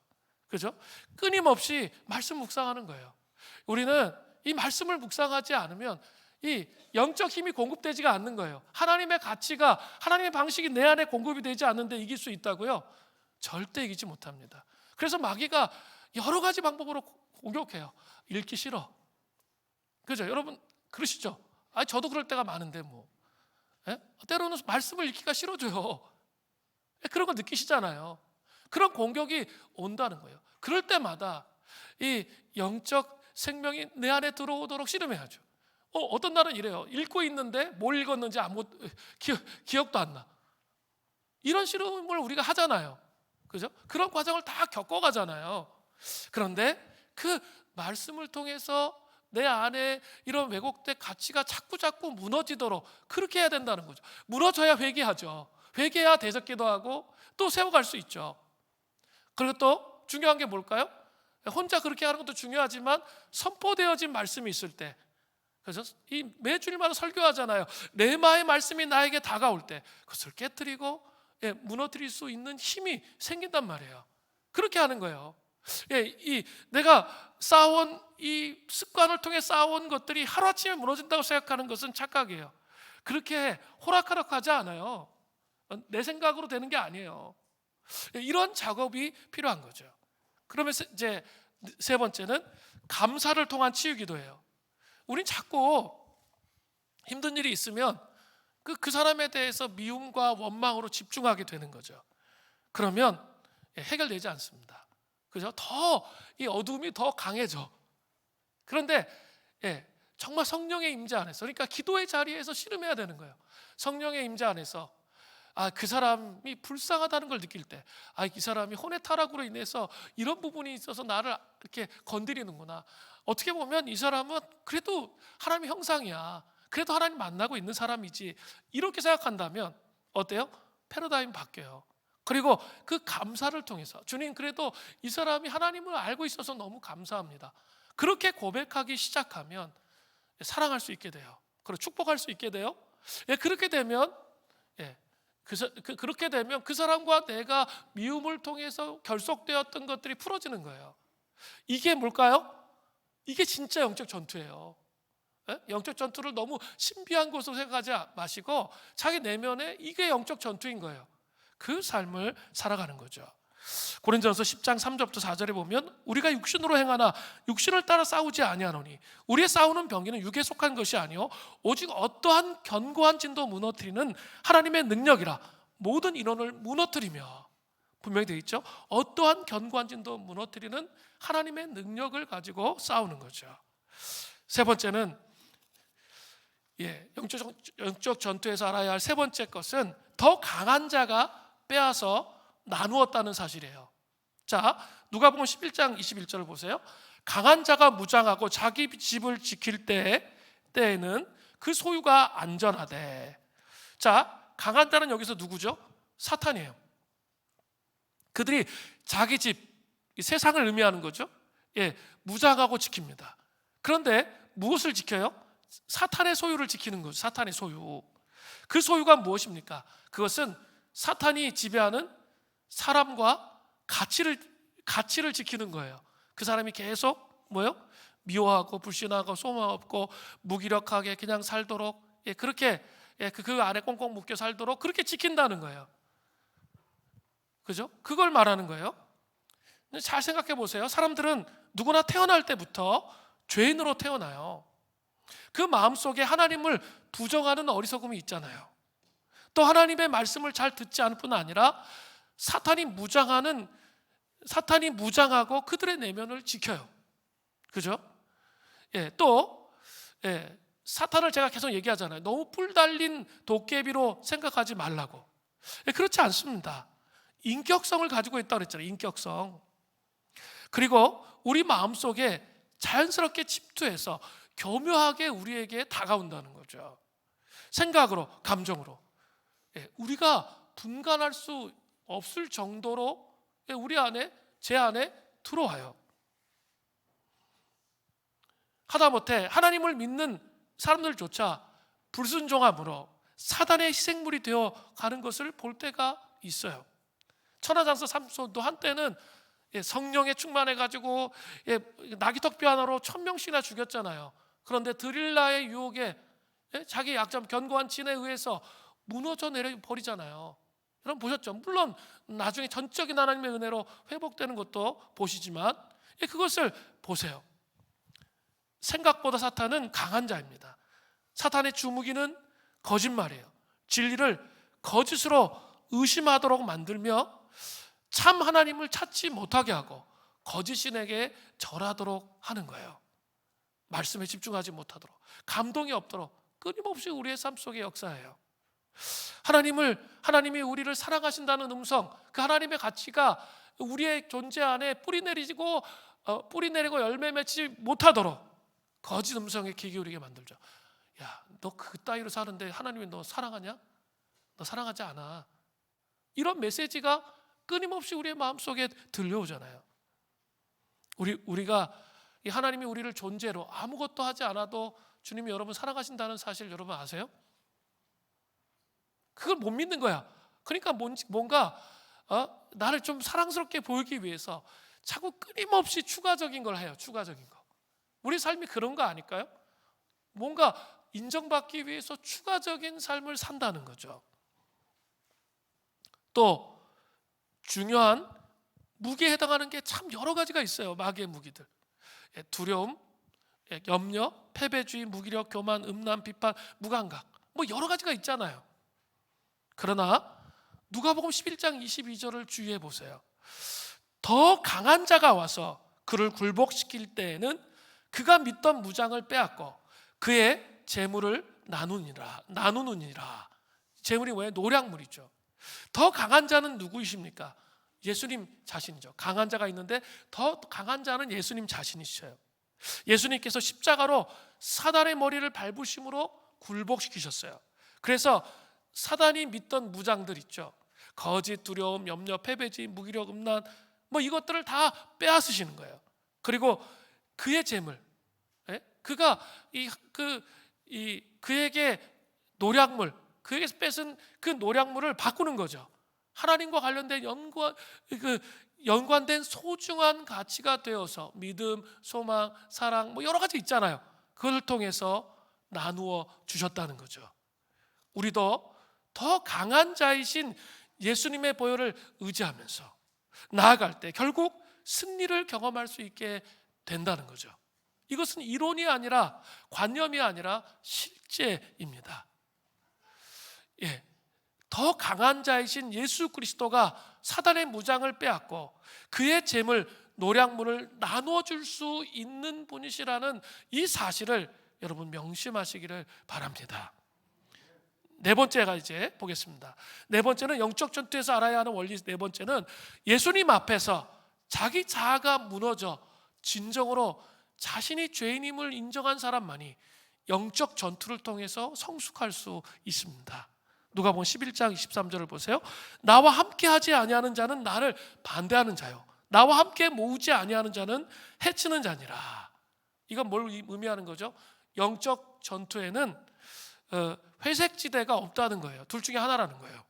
그죠? 끊임없이 말씀 묵상하는 거예요. 우리는 이 말씀을 묵상하지 않으면 이 영적 힘이 공급되지가 않는 거예요. 하나님의 가치가, 하나님의 방식이 내 안에 공급이 되지 않는데 이길 수 있다고요? 절대 이기지 못합니다. 그래서 마귀가 여러 가지 방법으로 공격해요. 읽기 싫어. 그죠? 여러분 그러시죠? 저도 그럴 때가 많은데 뭐. 때로는 말씀을 읽기가 싫어져요. 그런 거 느끼시잖아요. 그런 공격이 온다는 거예요. 그럴 때마다 이 영적 생명이 내 안에 들어오도록 씨름해야죠. 어떤 날은 이래요. 읽고 있는데 뭘 읽었는지 기억도 안 나. 이런 씨름을 우리가 하잖아요. 그죠? 그런 과정을 다 겪어가잖아요. 그런데 그 말씀을 통해서 내 안에 이런 왜곡된 가치가 자꾸 무너지도록 그렇게 해야 된다는 거죠. 무너져야 회개하죠. 회개해야 대적기도 하고 또 세워갈 수 있죠. 그리고 또 중요한 게 뭘까요? 혼자 그렇게 하는 것도 중요하지만 선포되어진 말씀이 있을 때, 그래서 이 매주일마다 설교하잖아요. 레마의 말씀이 나에게 다가올 때 그것을 깨뜨리고 무너뜨릴 수 있는 힘이 생긴단 말이에요. 그렇게 하는 거예요. 내가 쌓아온 이 습관을 통해 쌓아온 것들이 하루아침에 무너진다고 생각하는 것은 착각이에요. 그렇게 호락호락하지 않아요. 내 생각으로 되는 게 아니에요. 이런 작업이 필요한 거죠. 그러면 이제 세 번째는 감사를 통한 치유 기도예요. 우린 자꾸 힘든 일이 있으면 그 사람에 대해서 미움과 원망으로 집중하게 되는 거죠. 그러면 해결되지 않습니다. 그죠? 더 이 어두움이 더 강해져. 그런데 정말 성령의 임재 안에서, 그러니까 기도의 자리에서 씨름해야 되는 거예요. 성령의 임재 안에서 그 사람이 불쌍하다는 걸 느낄 때, 이 사람이 혼의 타락으로 인해서 이런 부분이 있어서 나를 이렇게 건드리는구나. 어떻게 보면 이 사람은 그래도 하나님의 형상이야. 그래도 하나님 만나고 있는 사람이지. 이렇게 생각한다면 어때요? 패러다임 바뀌어요. 그리고 그 감사를 통해서, 주님 그래도 이 사람이 하나님을 알고 있어서 너무 감사합니다. 그렇게 고백하기 시작하면 사랑할 수 있게 돼요. 그리고 축복할 수 있게 돼요. 그렇게 되면 그렇게 되면 그 사람과 내가 미움을 통해서 결속되었던 것들이 풀어지는 거예요. 이게 뭘까요? 이게 진짜 영적 전투예요. 영적 전투를 너무 신비한 것으로 생각하지 마시고 자기 내면에 이게 영적 전투인 거예요. 그 삶을 살아가는 거죠. 고린도전서 10장 3절부터 4절에 보면 우리가 육신으로 행하나 육신을 따라 싸우지 아니하노니 우리의 싸우는 병기는 육에 속한 것이 아니요 오직 어떠한 견고한 진도 무너뜨리는 하나님의 능력이라. 모든 인원을 무너뜨리며, 분명히 되어 있죠. 어떠한 견고한 진도 무너뜨리는 하나님의 능력을 가지고 싸우는 거죠. 세 번째는 영적 전투에서 알아야 할 세 번째 것은 더 강한 자가 빼앗아 나누었다는 사실이에요. 자, 누가복음 11장 21절을 보세요. 강한 자가 무장하고 자기 집을 지킬 때에는 그 소유가 안전하되. 자, 강한 자는 여기서 누구죠? 사탄이에요. 그들이 자기 집, 세상을 의미하는 거죠. 무장하고 지킵니다. 그런데 무엇을 지켜요? 사탄의 소유를 지키는 거죠. 사탄의 소유. 그 소유가 무엇입니까? 그것은 사탄이 지배하는 사람과 가치를 지키는 거예요. 그 사람이 계속 미워하고 불신하고 소망없고 무기력하게 그냥 살도록 그렇게 그 안에 꽁꽁 묶여 살도록 그렇게 지킨다는 거예요. 그죠? 그걸 말하는 거예요. 잘 생각해 보세요. 사람들은 누구나 태어날 때부터 죄인으로 태어나요. 그 마음속에 하나님을 부정하는 어리석음이 있잖아요. 또 하나님의 말씀을 잘 듣지 않을 뿐 아니라 사탄이 무장하고 그들의 내면을 지켜요. 그죠? 또 사탄을 제가 계속 얘기하잖아요. 너무 뿔 달린 도깨비로 생각하지 말라고. 그렇지 않습니다. 인격성을 가지고 있다고 그랬잖아요. 인격성. 그리고 우리 마음속에 자연스럽게 침투해서 교묘하게 우리에게 다가온다는 거죠. 생각으로, 감정으로. 우리가 분간할 수 없을 정도로 제 안에 들어와요. 하다못해 하나님을 믿는 사람들조차 불순종함으로 사단의 희생물이 되어 가는 것을 볼 때가 있어요. 천하장사 삼손도 한때는 성령에 충만해가지고 나귀턱뼈 하나로 1000명씩이나 죽였잖아요. 그런데 드릴라의 유혹에 자기 약점 견고한 진에 의해서 무너져 내려 버리잖아요. 여러분 보셨죠? 물론 나중에 전적인 하나님의 은혜로 회복되는 것도 보시지만 그것을 보세요. 생각보다 사탄은 강한 자입니다. 사탄의 주무기는 거짓말이에요. 진리를 거짓으로 의심하도록 만들며 참 하나님을 찾지 못하게 하고 거짓 신에게 절하도록 하는 거예요. 말씀에 집중하지 못하도록, 감동이 없도록 끊임없이 우리의 삶 속에 역사해요. 하나님이 우리를 사랑하신다는 음성, 그 하나님의 가치가 우리의 존재 안에 뿌리 내리고 열매 맺지 못하도록 거짓 음성에 귀 기울이게 만들죠. 야, 너 그 따위로 사는데 하나님이 너 사랑하냐? 너 사랑하지 않아. 이런 메시지가 끊임없이 우리의 마음속에 들려오잖아요. 우리가 이 하나님이 우리를 존재로 아무것도 하지 않아도 주님이 여러분 사랑하신다는 사실 여러분 아세요? 그걸 못 믿는 거야. 그러니까 뭔가 나를 좀 사랑스럽게 보이기 위해서 자꾸 끊임없이 추가적인 걸 해요. 추가적인 거. 우리 삶이 그런 거 아닐까요? 뭔가 인정받기 위해서 추가적인 삶을 산다는 거죠. 또 중요한 무기에 해당하는 게 참 여러 가지가 있어요. 마귀의 무기들. 두려움, 염려, 패배주의, 무기력, 교만, 음란, 비판, 무감각, 뭐 여러 가지가 있잖아요. 그러나 누가복음 11장 22절을 주의해 보세요. 더 강한 자가 와서 그를 굴복시킬 때에는 그가 믿던 무장을 빼앗고 그의 재물을 나누느니라. 재물이 뭐예요? 노략물이죠. 더 강한 자는 누구이십니까? 예수님 자신이죠. 강한 자가 있는데 더 강한 자는 예수님 자신이셔요. 예수님께서 십자가로 사단의 머리를 밟으심으로 굴복시키셨어요. 그래서 사단이 믿던 무장들 있죠. 거짓, 두려움, 염려, 패배지, 무기력, 음란, 뭐 이것들을 다 빼앗으시는 거예요. 그리고 그의 재물, 그가 그에게 노략물, 그에게서 뺏은 그 노략물을 바꾸는 거죠. 하나님과 관련된 연관된 소중한 가치가 되어서 믿음, 소망, 사랑 뭐 여러 가지 있잖아요. 그걸 통해서 나누어 주셨다는 거죠. 우리도 더 강한 자이신 예수님의 보혈을 의지하면서 나아갈 때 결국 승리를 경험할 수 있게 된다는 거죠. 이것은 이론이 아니라 관념이 아니라 실제입니다. 더 강한 자이신 예수 그리스도가 사단의 무장을 빼앗고 그의 재물, 노략물을 나누어 줄 수 있는 분이시라는 이 사실을 여러분 명심하시기를 바랍니다. 네 번째가 이제 보겠습니다. 네 번째는 영적 전투에서 알아야 하는 원리. 네 번째는 예수님 앞에서 자기 자아가 무너져 진정으로 자신이 죄인임을 인정한 사람만이 영적 전투를 통해서 성숙할 수 있습니다. 누가복음 11장 23절을 보세요. 나와 함께 하지 아니하는 자는 나를 반대하는 자요, 나와 함께 모으지 아니하는 자는 해치는 자니라. 이건 뭘 의미하는 거죠? 영적 전투에는 회색지대가 없다는 거예요. 둘 중에 하나라는 거예요.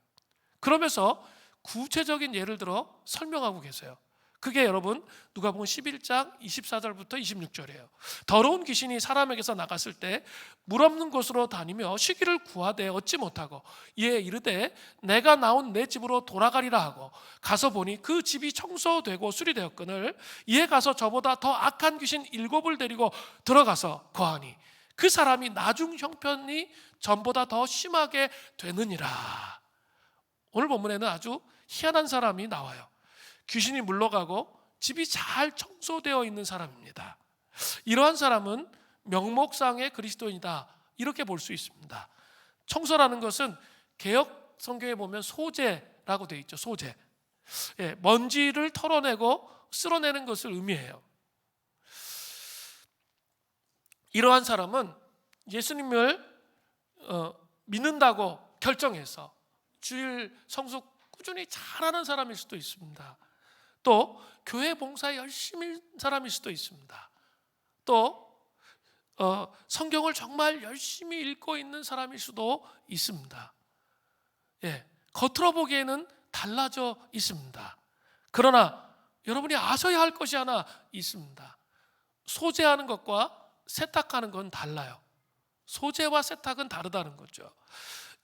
그러면서 구체적인 예를 들어 설명하고 계세요. 그게 여러분 누가복음 11장 24절부터 26절이에요. 더러운 귀신이 사람에게서 나갔을 때 물 없는 곳으로 다니며 쉬기를 구하되 얻지 못하고 이에 이르되 내가 나온 내 집으로 돌아가리라 하고 가서 보니 그 집이 청소되고 수리되었거늘 이에 가서 저보다 더 악한 귀신 7을 데리고 들어가서 거하니 그 사람이 나중 형편이 전보다 더 심하게 되느니라. 오늘 본문에는 아주 희한한 사람이 나와요. 귀신이 물러가고 집이 잘 청소되어 있는 사람입니다. 이러한 사람은 명목상의 그리스도인이다, 이렇게 볼 수 있습니다. 청소라는 것은 개역 성경에 보면 소재라고 되어 있죠. 소재. 먼지를 털어내고 쓸어내는 것을 의미해요. 이러한 사람은 예수님을 믿는다고 결정해서 주일 성숙 꾸준히 잘하는 사람일 수도 있습니다. 또 교회 봉사에 열심히 사람일 수도 있습니다. 또 성경을 정말 열심히 읽고 있는 사람일 수도 있습니다. 겉으로 보기에는 달라져 있습니다. 그러나 여러분이 아셔야 할 것이 하나 있습니다. 소재하는 것과 세탁하는 건 달라요. 소재와 세탁은 다르다는 거죠.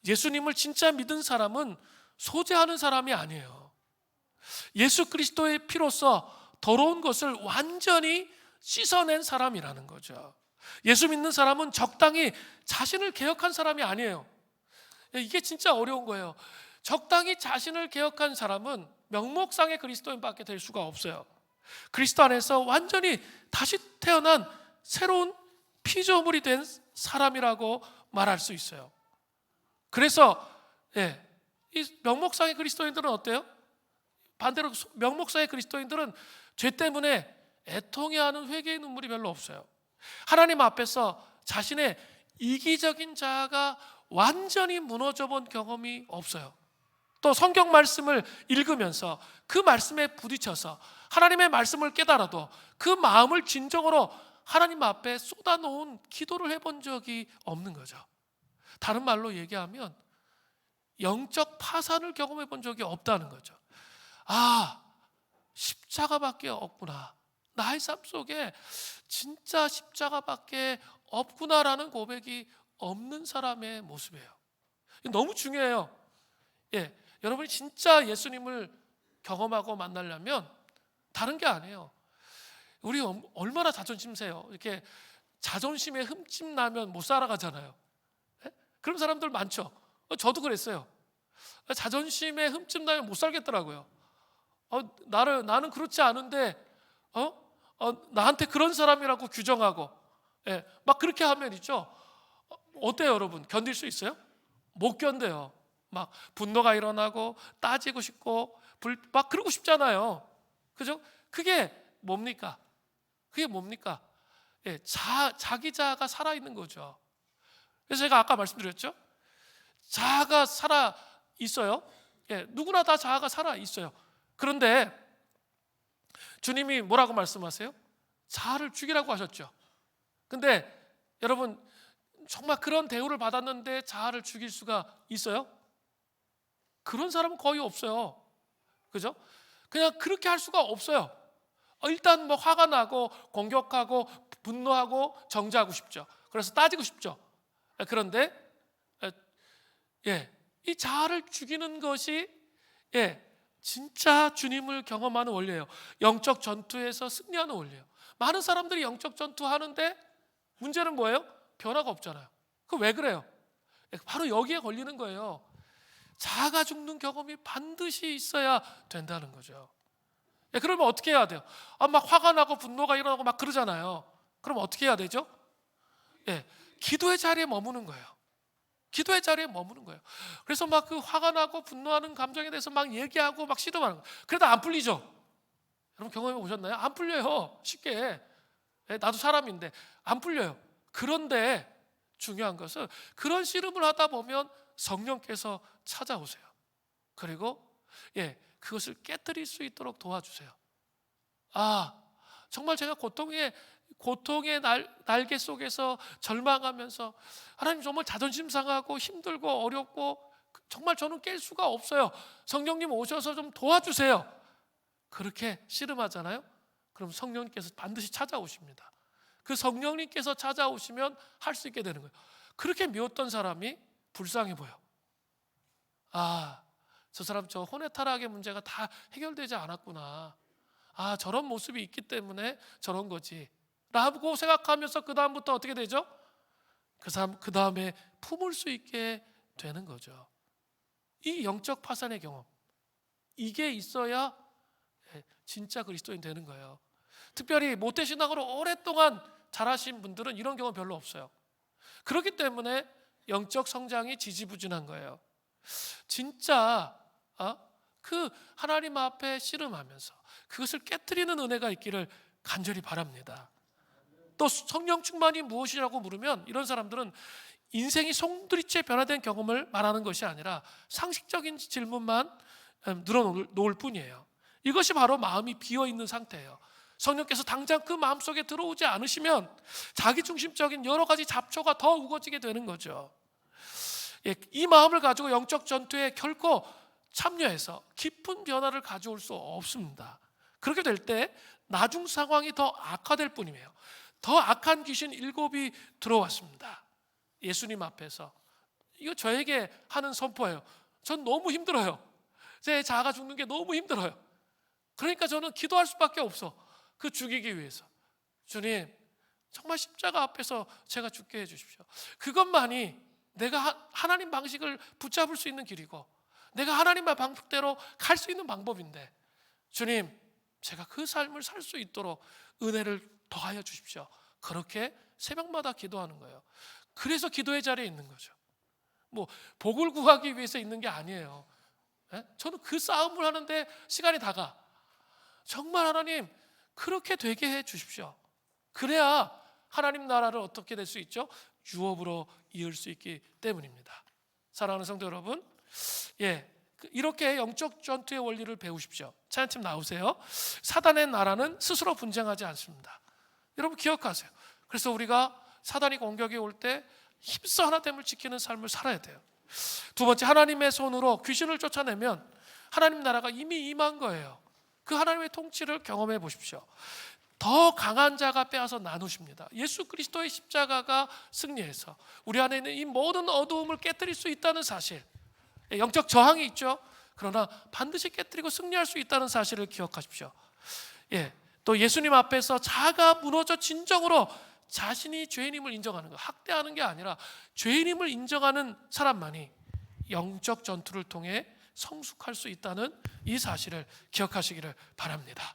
예수님을 진짜 믿은 사람은 소재하는 사람이 아니에요. 예수 그리스도의 피로써 더러운 것을 완전히 씻어낸 사람이라는 거죠. 예수 믿는 사람은 적당히 자신을 개혁한 사람이 아니에요. 이게 진짜 어려운 거예요. 적당히 자신을 개혁한 사람은 명목상의 그리스도인밖에 될 수가 없어요. 그리스도 안에서 완전히 다시 태어난 새로운 피조물이 된 사람이라고 말할 수 있어요. 그래서 이 명목상의 그리스도인들은 어때요? 반대로 명목상의 그리스도인들은 죄 때문에 애통해하는 회개의 눈물이 별로 없어요. 하나님 앞에서 자신의 이기적인 자아가 완전히 무너져 본 경험이 없어요. 또 성경 말씀을 읽으면서 그 말씀에 부딪혀서 하나님의 말씀을 깨달아도 그 마음을 진정으로 하나님 앞에 쏟아놓은 기도를 해본 적이 없는 거죠. 다른 말로 얘기하면 영적 파산을 경험해 본 적이 없다는 거죠. 십자가밖에 없구나. 나의 삶 속에 진짜 십자가밖에 없구나라는 고백이 없는 사람의 모습이에요. 너무 중요해요. 여러분이 진짜 예수님을 경험하고 만나려면 다른 게 아니에요. 우리 얼마나 자존심 세요. 이렇게 자존심에 흠집 나면 못 살아가잖아요. 그런 사람들 많죠. 저도 그랬어요. 자존심에 흠집 나면 못 살겠더라고요. 나는 그렇지 않은데 나한테 그런 사람이라고 규정하고 막 그렇게 하면 있죠. 어때요, 여러분? 견딜 수 있어요? 못 견뎌요. 막 분노가 일어나고 따지고 싶고 막 그러고 싶잖아요. 그죠? 그게 뭡니까? 자기 자아가 살아있는 거죠. 그래서 제가 아까 말씀드렸죠. 자아가 살아 있어요. 누구나 다 자아가 살아 있어요. 그런데 주님이 뭐라고 말씀하세요? 자아를 죽이라고 하셨죠. 근데 여러분 정말 그런 대우를 받았는데 자아를 죽일 수가 있어요? 그런 사람은 거의 없어요. 그죠? 그냥 그렇게 할 수가 없어요. 일단 뭐 화가 나고 공격하고 분노하고 정죄하고 싶죠. 그래서 따지고 싶죠. 그런데 이 자아를 죽이는 것이 진짜 주님을 경험하는 원리예요. 영적 전투에서 승리하는 원리예요. 많은 사람들이 영적 전투 하는데 문제는 뭐예요? 변화가 없잖아요. 그 왜 그래요? 바로 여기에 걸리는 거예요. 자아가 죽는 경험이 반드시 있어야 된다는 거죠. 그러면 어떻게 해야 돼요? 막 화가 나고 분노가 일어나고 막 그러잖아요. 그럼 어떻게 해야 되죠? 기도의 자리에 머무는 거예요. 기도의 자리에 머무는 거예요. 그래서 막 그 화가 나고 분노하는 감정에 대해서 막 얘기하고 막 씨름하는 거예요. 그래도 안 풀리죠? 여러분 경험해 보셨나요? 안 풀려요. 쉽게. 나도 사람인데 안 풀려요. 그런데 중요한 것은 그런 씨름을 하다 보면 성령께서 찾아오세요. 그리고 그것을 깨뜨릴 수 있도록 도와주세요. 정말 제가 고통의 날개 속에서 절망하면서 하나님 정말 자존심 상하고 힘들고 어렵고 정말 저는 깰 수가 없어요. 성령님 오셔서 좀 도와주세요. 그렇게 씨름하잖아요. 그럼 성령님께서 반드시 찾아오십니다. 그 성령님께서 찾아오시면 할 수 있게 되는 거예요. 그렇게 미웠던 사람이 불쌍해 보여. 저 사람 저 혼외 타락의 문제가 다 해결되지 않았구나. 저런 모습이 있기 때문에 저런 거지 라고 생각하면서 그 다음부터 어떻게 되죠? 그 사람 그 다음에 품을 수 있게 되는 거죠. 이 영적 파산의 경험, 이게 있어야 진짜 그리스도인 되는 거예요. 특별히 모태신앙으로 오랫동안 자라신 분들은 이런 경험 별로 없어요. 그렇기 때문에 영적 성장이 지지부진한 거예요. 진짜 그 하나님 앞에 씨름하면서 그것을 깨트리는 은혜가 있기를 간절히 바랍니다. 또 성령 충만이 무엇이라고 물으면 이런 사람들은 인생이 송두리째 변화된 경험을 말하는 것이 아니라 상식적인 질문만 늘어놓을 뿐이에요. 이것이 바로 마음이 비어있는 상태예요. 성령께서 당장 그 마음속에 들어오지 않으시면 자기중심적인 여러 가지 잡초가 더 우거지게 되는 거죠. 이 마음을 가지고 영적 전투에 결코 참여해서 깊은 변화를 가져올 수 없습니다. 그렇게 될 때 나중 상황이 더 악화될 뿐이에요. 더 악한 귀신 7이 들어왔습니다. 예수님 앞에서. 이거 저에게 하는 선포예요. 전 너무 힘들어요. 제 자아가 죽는 게 너무 힘들어요. 그러니까 저는 기도할 수밖에 없어. 그 죽이기 위해서. 주님, 정말 십자가 앞에서 제가 죽게 해주십시오. 그것만이 내가 하나님 방식을 붙잡을 수 있는 길이고 내가 하나님의 방법대로 갈 수 있는 방법인데, 주님, 제가 그 삶을 살 수 있도록 은혜를 더하여 주십시오. 그렇게 새벽마다 기도하는 거예요. 그래서 기도의 자리에 있는 거죠. 뭐 복을 구하기 위해서 있는 게 아니에요. 저는 그 싸움을 하는데 시간이 다가. 정말 하나님 그렇게 되게 해 주십시오. 그래야 하나님 나라를 어떻게 될 수 있죠? 유업으로 이을 수 있기 때문입니다. 사랑하는 성도 여러분, 이렇게 영적 전투의 원리를 배우십시오. 찬양팀 나오세요. 사단의 나라는 스스로 분쟁하지 않습니다. 여러분 기억하세요. 그래서 우리가 사단이 공격이 올 때 힘써 하나됨을 지키는 삶을 살아야 돼요. 두 번째, 하나님의 손으로 귀신을 쫓아내면 하나님 나라가 이미 임한 거예요. 그 하나님의 통치를 경험해 보십시오. 더 강한 자가 빼앗아 나누십니다. 예수 그리스도의 십자가가 승리해서 우리 안에 있는 이 모든 어두움을 깨뜨릴 수 있다는 사실, 영적 저항이 있죠. 그러나 반드시 깨뜨리고 승리할 수 있다는 사실을 기억하십시오. 또 예수님 앞에서 자아가 무너져 진정으로 자신이 죄인임을 인정하는 거, 학대하는 게 아니라 죄인임을 인정하는 사람만이 영적 전투를 통해 성숙할 수 있다는 이 사실을 기억하시기를 바랍니다.